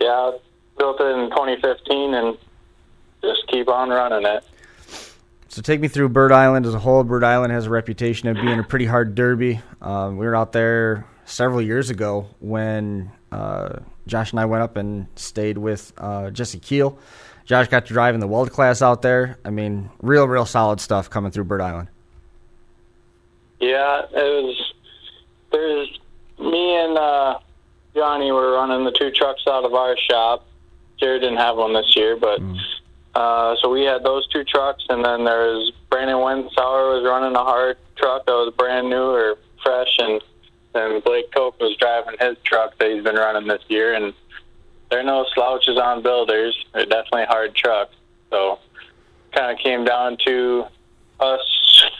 Yeah, I built it in 2015 and just keep on running it. So take me through Bird Island as a whole. Bird Island has a reputation of being a pretty hard derby. We were out there several years ago when Josh and I went up and stayed with Jesse Keel. Josh got to drive in the Weld class out there. I mean, real solid stuff coming through Bird Island. Yeah, there's me and Johnny were running the 2 trucks out of our shop. Jared didn't have one this year, but so we had those 2 trucks, and then there's Brandon Wensauer was running a hard truck that was brand new or fresh, and then Blake Cope was driving his truck that he's been running this year, and there are no slouches on builders. They're definitely hard trucks. So kind of came down to us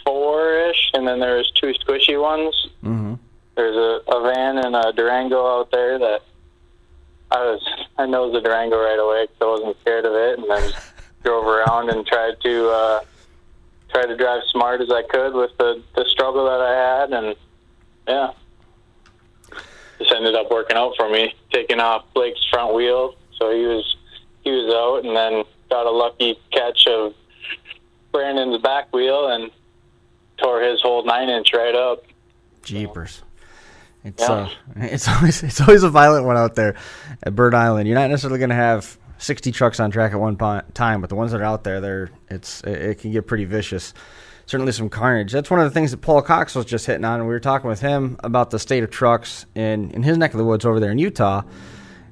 4-ish, and then there's 2 squishy ones. Mm-hmm. There's a van and a Durango out there that I know the Durango right away because I wasn't scared of it, and then drove around and tried to drive smart as I could with the struggle that I had, and yeah, just ended up working out for me, taking off Blake's front wheel, so he was out, and then got a lucky catch of Brandon's back wheel and tore his whole 9-inch right up. Jeepers. It's always a violent one out there at Bird Island. You're not necessarily going to have 60 trucks on track at one time, but the ones that are out there, it can get pretty vicious. Certainly some carnage. That's one of the things that Paul Cox was just hitting on, and we were talking with him about the state of trucks in his neck of the woods over there in Utah.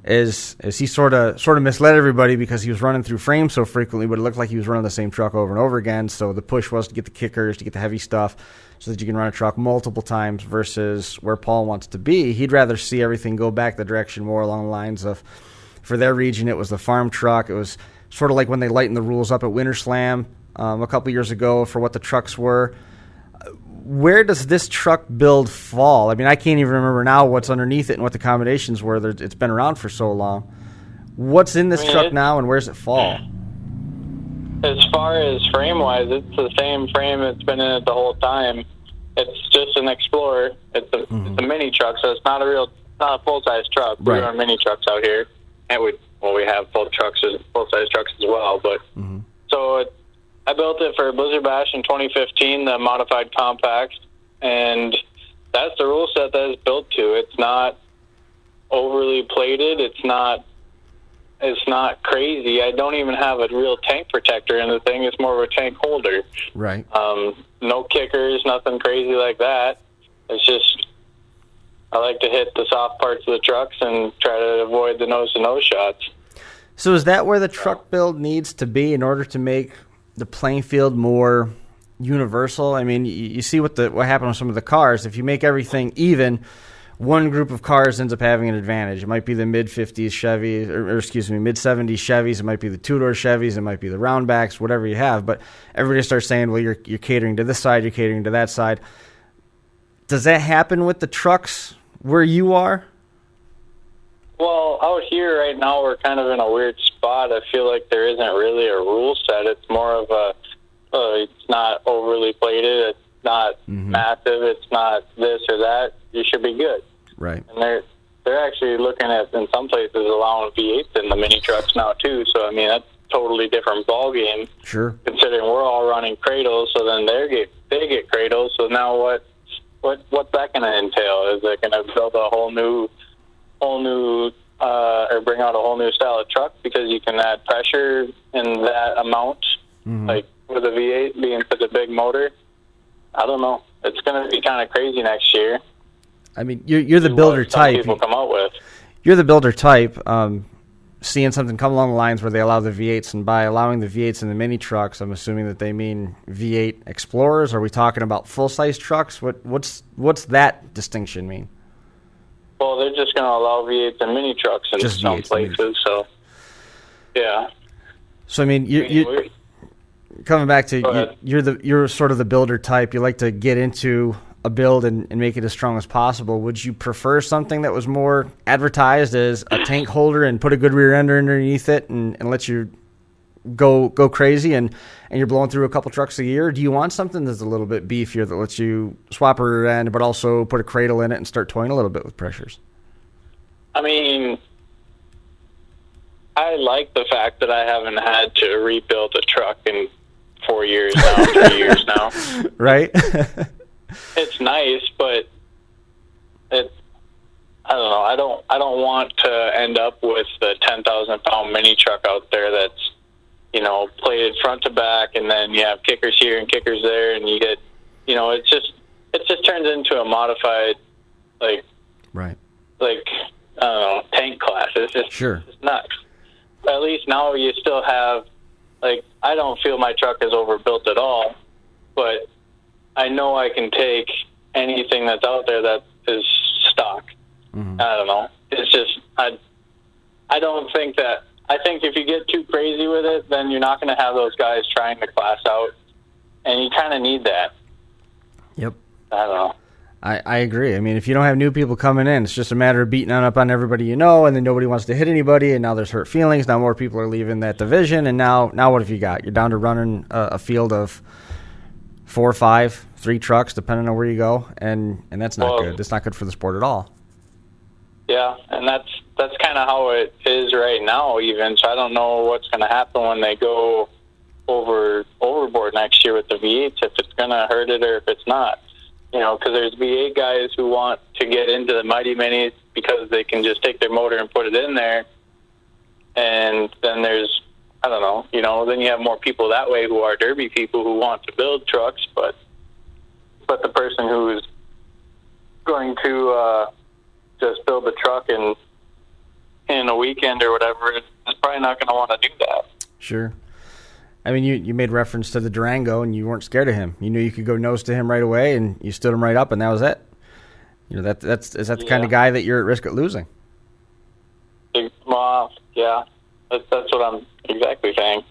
Is he sort of misled everybody because he was running through frames so frequently, but it looked like he was running the same truck over and over again. So the push was to get the kickers, to get the heavy stuff, so that you can run a truck multiple times versus where Paul wants to be. He'd rather see everything go back the direction more along the lines of, for their region, it was the farm truck. It was sort of like when they lightened the rules up at Winter Slam a couple years ago for what the trucks were. Where does this truck build fall? I mean, I can't even remember now what's underneath it and what the combinations were. It's been around for so long. What's in this truck now, and where does it fall? As far as frame-wise, it's the same frame that's been in it the whole time. It's just an Explorer. It's a mini truck, so it's not a full-size truck. Right. We run mini trucks out here, and we have full-size trucks as well. But so I built it for Blizzard Bash in 2015, the modified compact, and that's the rule set that it's built to. It's not overly plated. It's not crazy. I don't even have a real tank protector in the thing. It's more of a tank holder. Right. No kickers, nothing crazy like that. It's just I like to hit the soft parts of the trucks and try to avoid the nose-to-nose shots. So is that where the truck build needs to be in order to make the playing field more universal? I mean, you see what happened with some of the cars. If you make everything even, one group of cars ends up having an advantage. It might be the mid-50s Chevy, mid-70s Chevys. It might be the two-door Chevys. It might be the roundbacks, whatever you have. But everybody starts saying, well, you're catering to this side, you're catering to that side. Does that happen with the trucks where you are? Well, out here right now, we're kind of in a weird spot. I feel like there isn't really a rule set. It's more of it's not overly plated. It's not massive. It's not this or that. You should be good. Right. And they're actually looking at, in some places, allowing V8s in the mini trucks now, too. So, I mean, that's a totally different ballgame. Sure. Considering we're all running cradles, so then they get cradles. So now what's that going to entail? Is it going to build a whole new or bring out a whole new style of truck because you can add pressure in that amount, like with a V8 being such a big motor? I don't know. It's going to be kind of crazy next year. I mean, you're the builder type. People come out with. You're the builder type. Seeing something come along the lines where they allow the V8s, and by allowing the V8s in the mini trucks, I'm assuming that they mean V8 Explorers. Are we talking about full-size trucks? What's that distinction mean? Well, they're just going to allow V8s in mini trucks in just some V8s places. So, yeah. So I mean, you coming back to you're sort of the builder type. You like to get into a build and make it as strong as possible. Would you prefer something that was more advertised as a tank holder and put a good rear end underneath it and let you go crazy and you're blowing through a couple trucks a year? Or do you want something that's a little bit beefier that lets you swap a rear end but also put a cradle in it and start toying a little bit with pressures? I mean, I like the fact that I haven't had to rebuild a truck in 4 years now, 3 years now. Right? It's nice, but I don't know. I don't want to end up with the 10,000-pound mini truck out there that's, plated front to back, and then you have kickers here and kickers there, and you get, it just turns into a modified, right, I don't know, tank class. It's just sure. It's nuts. At least now you still have, I don't feel my truck is overbuilt at all, but I know I can take anything that's out there that is stock. I don't know. It's just, I don't think that, I think if you get too crazy with it, then you're not going to have those guys trying to class out, and you kind of need that. Yep. I don't know. I agree. I mean, if you don't have new people coming in, it's just a matter of beating up on everybody you know, and then nobody wants to hit anybody, and now there's hurt feelings. Now more people are leaving that division, and now what have you got? You're down to running a field of 4 or 5, 3 trucks, depending on where you go, and that's not good. That's not good for the sport at all. Yeah, and that's kind of how it is right now even, so I don't know what's going to happen when they go overboard next year with the V8s, if it's going to hurt it or if it's not. Because there's V8 guys who want to get into the Mighty Minis because they can just take their motor and put it in there, and then there's, I don't know, then you have more people that way who are derby people who want to build trucks, but the person who's going to just build the truck in a weekend or whatever is probably not going to want to do that. Sure. I mean, you made reference to the Durango, and you weren't scared of him. You knew you could go nose to him right away, and you stood him right up, and that was it. Is that the kind of guy that you're at risk of losing? Well, yeah. That's what I'm exactly saying.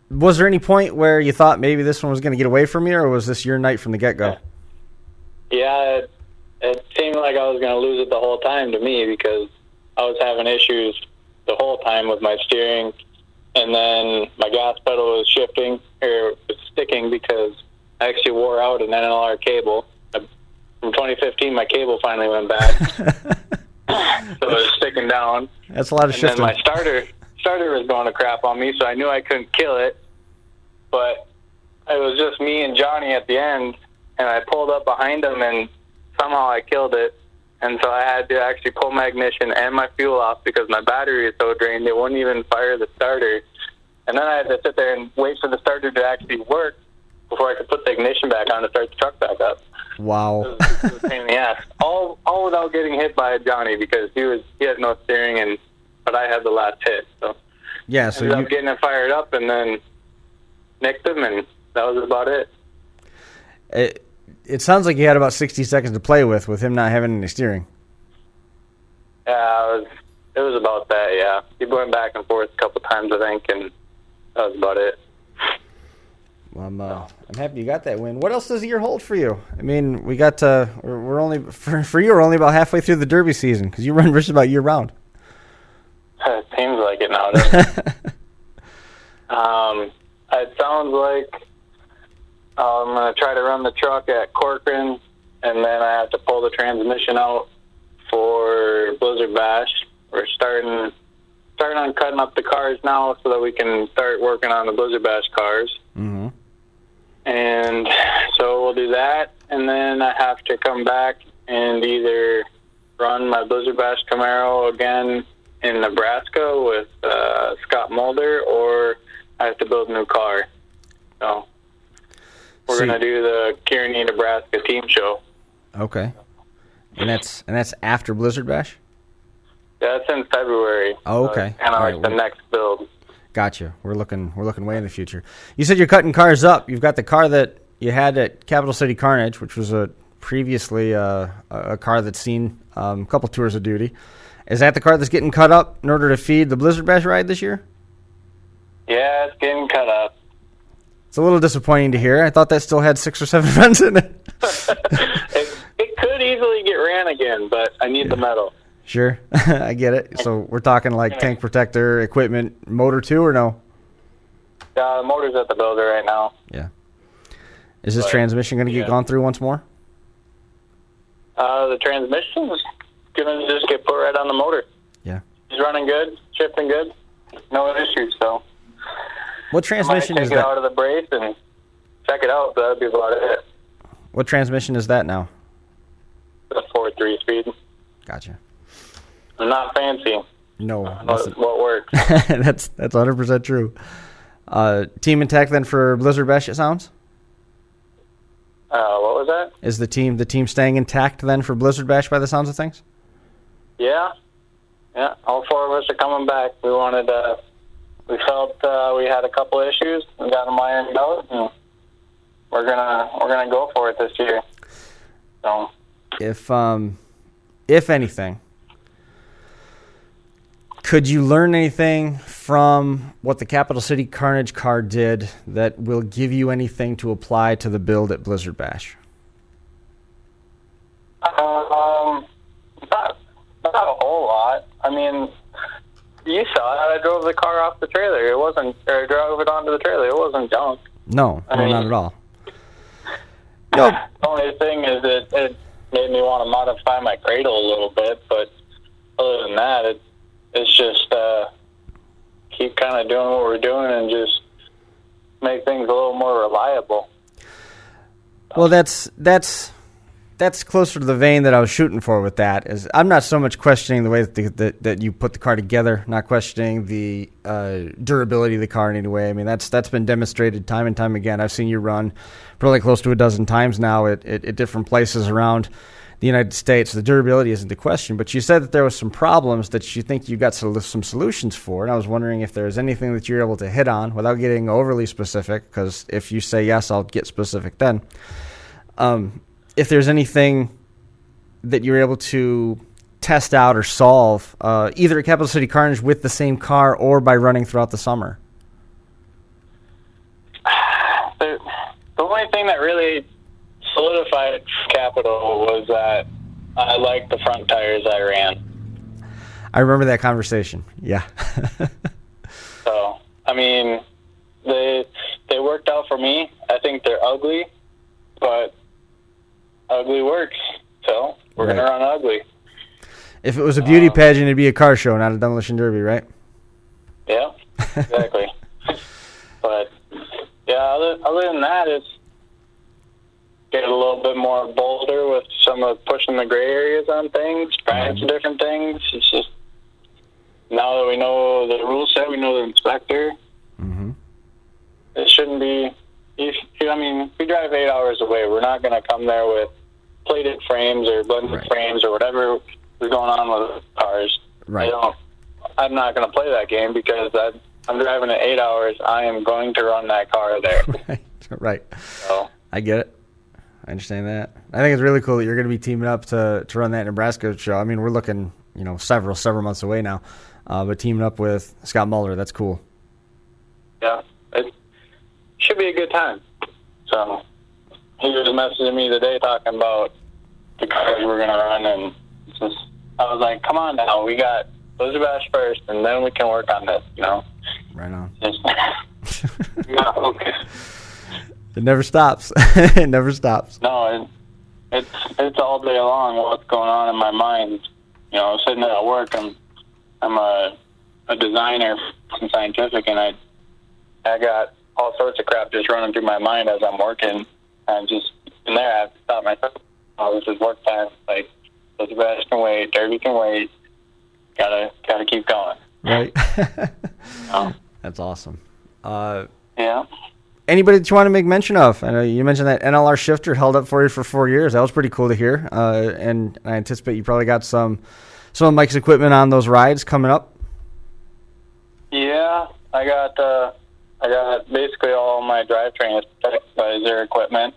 Was there any point where you thought maybe this one was going to get away from you, or was this your night from the get-go? Yeah, it seemed like I was going to lose it the whole time to me because I was having issues the whole time with my steering, and then my gas pedal was shifting or was sticking because I actually wore out an NLR cable. From 2015, my cable finally went bad. So it was sticking down. That's a lot of shifting. And then my starter was going to crap on me, so I knew I couldn't kill it. But it was just me and Johnny at the end, and I pulled up behind him, and somehow I killed it. And so I had to actually pull my ignition and my fuel off because my battery is so drained it wouldn't even fire the starter. And then I had to sit there and wait for the starter to actually work before I could put the ignition back on to start the truck back up. Wow. It was a pain in the ass. All without getting hit by Johnny because he had no steering, but I had the last hit. So yeah, so ended up getting it fired up and then nicked him, and that was about it. It sounds like you had about 60 seconds to play with him not having any steering. Yeah, it was about that, yeah. He went back and forth a couple times, I think, and that was about it. Well, I'm happy you got that win. What else does the year hold for you? I mean, we're only for you. We're only about halfway through the Derby season because you run just about year round. It seems like it now, doesn't it? It sounds like I'm going to try to run the truck at Corcoran, and then I have to pull the transmission out for Blizzard Bash. We're starting on cutting up the cars now so that we can start working on the Blizzard Bash cars. Mm-hmm. And so we'll do that, and then I have to come back and either run my Blizzard Bash Camaro again in Nebraska with Scott Mulder, or I have to build a new car. So we're going to do the Kearney, Nebraska team show. Okay. And that's after Blizzard Bash? Yeah, it's in February. Oh, okay. Kind of like the next build. Gotcha. We're looking way in the future. You said you're cutting cars up. You've got the car that you had at Capital City Carnage, which was previously a car that's seen a couple tours of duty. Is that the car that's getting cut up in order to feed the Blizzard Bash ride this year? Yeah, it's getting cut up. It's a little disappointing to hear. I thought that still had 6 or 7 runs in it. It could easily get ran again, but I need the metal. Sure. I get it. So we're talking like tank protector, equipment, motor too, or no? The motor's at the builder right now. Yeah. Is this transmission going to get gone through once more? The transmission is going to just get put right on the motor. Yeah. It's running good, shifting good, no issues, so. What transmission is that? Take it out of the brace and check it out, but that'll be about it. What transmission is that now? The 4.3 speed. Gotcha. I'm not fancy. No. What works. That's 100% true. Team intact then for Blizzard Bash, it sounds? What was that? Is the team staying intact then for Blizzard Bash by the sounds of things? Yeah. Yeah, all 4 of us are coming back. We felt we had a couple issues. We got them ironed out, and we're gonna go for it this year. So, if anything, could you learn anything from what the Capital City Carnage car did that will give you anything to apply to the build at Blizzard Bash? Not a whole lot. I mean, you saw it. I drove the car off the trailer. I drove it onto the trailer. It wasn't junk. No, not at all. The only thing is that it made me want to modify my cradle a little bit, but other than that, it's just keep kind of doing what we're doing and just make things a little more reliable. Well, that's closer to the vein that I was shooting for with that. Is I'm not so much questioning the way that you put the car together, not questioning the durability of the car in any way. I mean, that's been demonstrated time and time again. I've seen you run probably close to a dozen times now at different places around the United States. The durability isn't the question, but you said that there was some problems that you think you got some solutions for, and I was wondering if there's anything that you're able to hit on without getting overly specific, because if you say yes, I'll get specific then. If there's anything that you're able to test out or solve, either at Capital City Carnage with the same car or by running throughout the summer. The only thing that really solidified Capital was that I liked the front tires I ran. I remember that conversation. Yeah. So, I mean, the they worked out for me. I think they're ugly, but ugly works. So we're going to run ugly. If it was a beauty pageant, it'd be a car show, not a demolition derby, right? Yeah, exactly. But, yeah, other than that, it's get a little bit more bolder with some of pushing the gray areas on things, trying some different things. It's just, now that we know the rule set, we know the inspector, it shouldn't be, I mean, we drive 8 hours away. We're not going to come there with plated frames or blended frames or whatever is going on with cars. Right. I'm not going to play that game because I'm driving at 8 hours. I am going to run that car there. Right. So, I get it. I understand that. I think it's really cool that you're going to be teaming up to run that Nebraska show. I mean, we're looking, several months away now, but teaming up with Scott Muller, that's cool. Yeah, it should be a good time. So he was messaging me today talking about the cars we're going to run, and I was like, come on now, we got Blizzard Bash first, and then we can work on this, Right on. Yeah, okay. It never stops. It never stops. No, it's all day long what's going on in my mind. Sitting there at work, I'm a designer from Scientific, and I got all sorts of crap just running through my mind as I'm working. And just in there, I have to stop myself. Oh, this is work time. Like, the best can wait, derby can wait. Gotta keep going. Right. That's awesome. Yeah. Anybody that you want to make mention of? I know you mentioned that NLR shifter held up for you for 4 years. That was pretty cool to hear. And I anticipate you probably got some of Mike's equipment on those rides coming up. Yeah, I got basically all my drivetrain is protected by their equipment.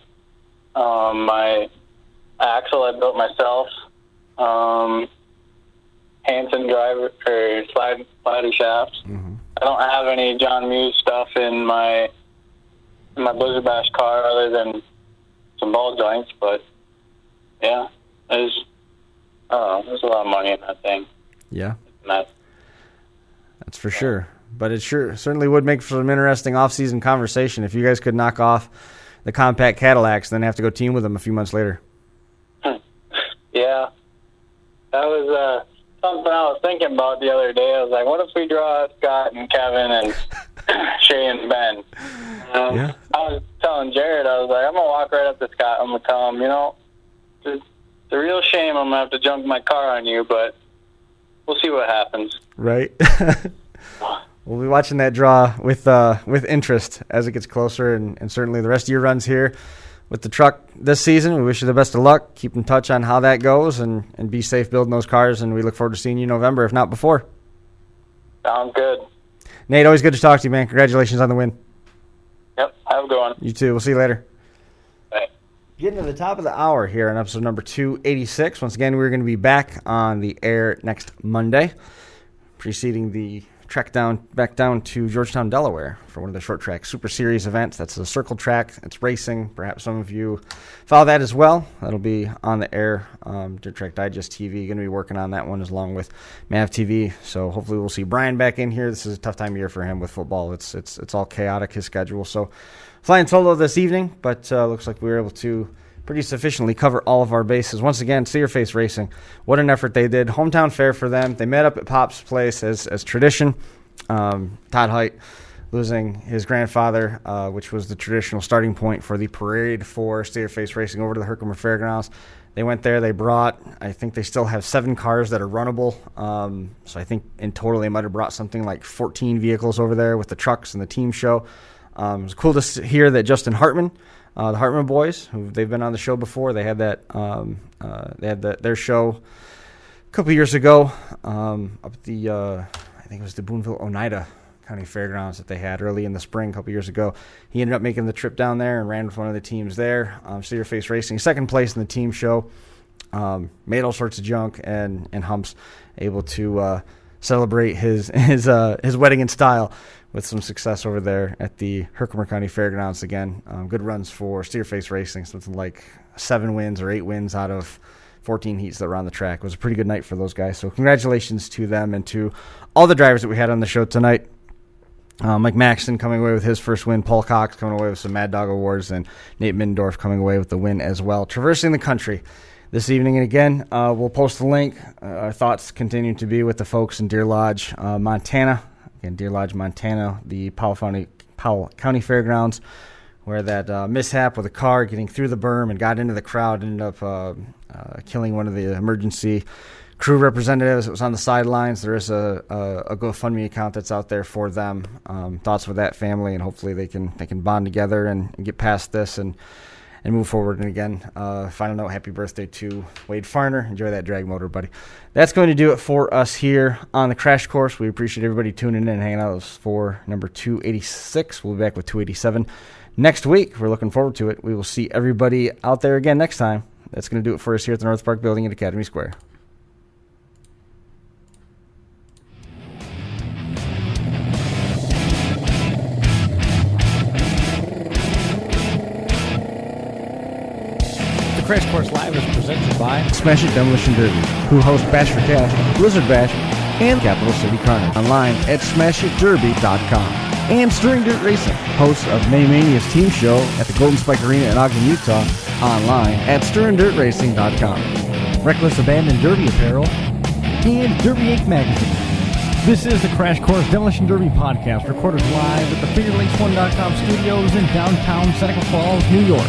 My axle I built myself. Hanson driver or slider shafts. I don't have any John Muse stuff in my Blizzard Bash car other than some ball joints, but yeah, there's a lot of money in that thing. Yeah, that's for sure. But it certainly would make for some interesting off-season conversation if you guys could knock off the compact Cadillacs, then have to go team with them a few months later. Yeah, that was something I was thinking about the other day. I was like, what if we draw Scott and Kevin and Shay and Ben? I was telling Jared, I was like, I'm going to walk right up to Scott. I'm going to tell him, it's a real shame I'm going to have to junk my car on you, but we'll see what happens. Right. We'll be watching that draw with interest as it gets closer, and certainly the rest of your runs here with the truck this season. We wish you the best of luck. Keep in touch on how that goes, and be safe building those cars, and we look forward to seeing you in November, if not before. Sounds good. Nate, always good to talk to you, man. Congratulations on the win. Yep, have a good one. You too. We'll see you later. Bye. Getting to the top of the hour here on episode number 286. Once again, we're going to be back on the air next Monday, preceding the trek back down to Georgetown, Delaware for one of the short track Super Series events. That's a circle track. It's racing. Perhaps some of you follow that as well. That'll be on the air. Dirt Track Digest TV going to be working on that one along with MAV TV. So hopefully we'll see Brian back in here. This is a tough time of year for him with football. It's all chaotic, his schedule. So flying solo this evening, but looks like we were able to pretty sufficiently cover all of our bases. Once again, See Your Face Racing, what an effort they did. Hometown fair for them. They met up at Pop's place as tradition. Todd Height losing his grandfather, which was the traditional starting point for the parade for See Your Face Racing over to the Herkimer Fairgrounds. They went there. They brought, I think they still have 7 cars that are runnable. So I think in total they might have brought something like 14 vehicles over there with the trucks and the team show. It was cool to hear that Justin Hartman, the Hartman boys, who they've been on the show before, they had that their show a couple years ago up at the I think it was the Boonville Oneida County Fairgrounds that they had early in the spring a couple years ago. He ended up making the trip down there and ran with one of the teams there. See Your Face Racing, second place in the team show. Made all sorts of junk and humps, able to celebrate his wedding in style with some success over there at the Herkimer County Fairgrounds again. Good runs for See Your Face Racing, something like 7 wins or 8 wins out of 14 heats that were on the track. It was a pretty good night for those guys. So congratulations to them and to all the drivers that we had on the show tonight. Mike Maxton coming away with his first win. Paul Cox coming away with some Mad Dog awards, and Nate Middendorf coming away with the win as well. Traversing the country this evening, and again, we'll post the link. Our thoughts continue to be with the folks in Deer Lodge, Montana. Again, Deer Lodge, Montana, the Powell County Fairgrounds, where that mishap with a car getting through the berm and got into the crowd ended up killing one of the emergency crew representatives that was on the sidelines. There is a GoFundMe account that's out there for them. Thoughts with that family, and hopefully they can bond together and get past this and move forward. And again, final note, happy birthday to Wade Farner. Enjoy that drag motor, buddy. That's going to do it for us here on the Crash Course. We appreciate everybody tuning in and hanging out with us for number 286. We'll be back with 287 next week. We're looking forward to it. We will see everybody out there again next time. That's going to do it for us here at the North Park Building at Academy Square. Crash Course Live is presented by Smash It Demolition Derby, who host Bash for Cash, Blizzard Bash, and Capital City Carnage. Online at smashitderby.com. And Stirring Dirt Racing, hosts of Maymania's team show at the Golden Spike Arena in Ogden, Utah. Online at stirringdirtracing.com. Reckless Abandon Derby Apparel, and Derby Inc. Magazine. This is the Crash Course Demolition Derby podcast, recorded live at the FingerLakes1.com studios in downtown Seneca Falls, New York.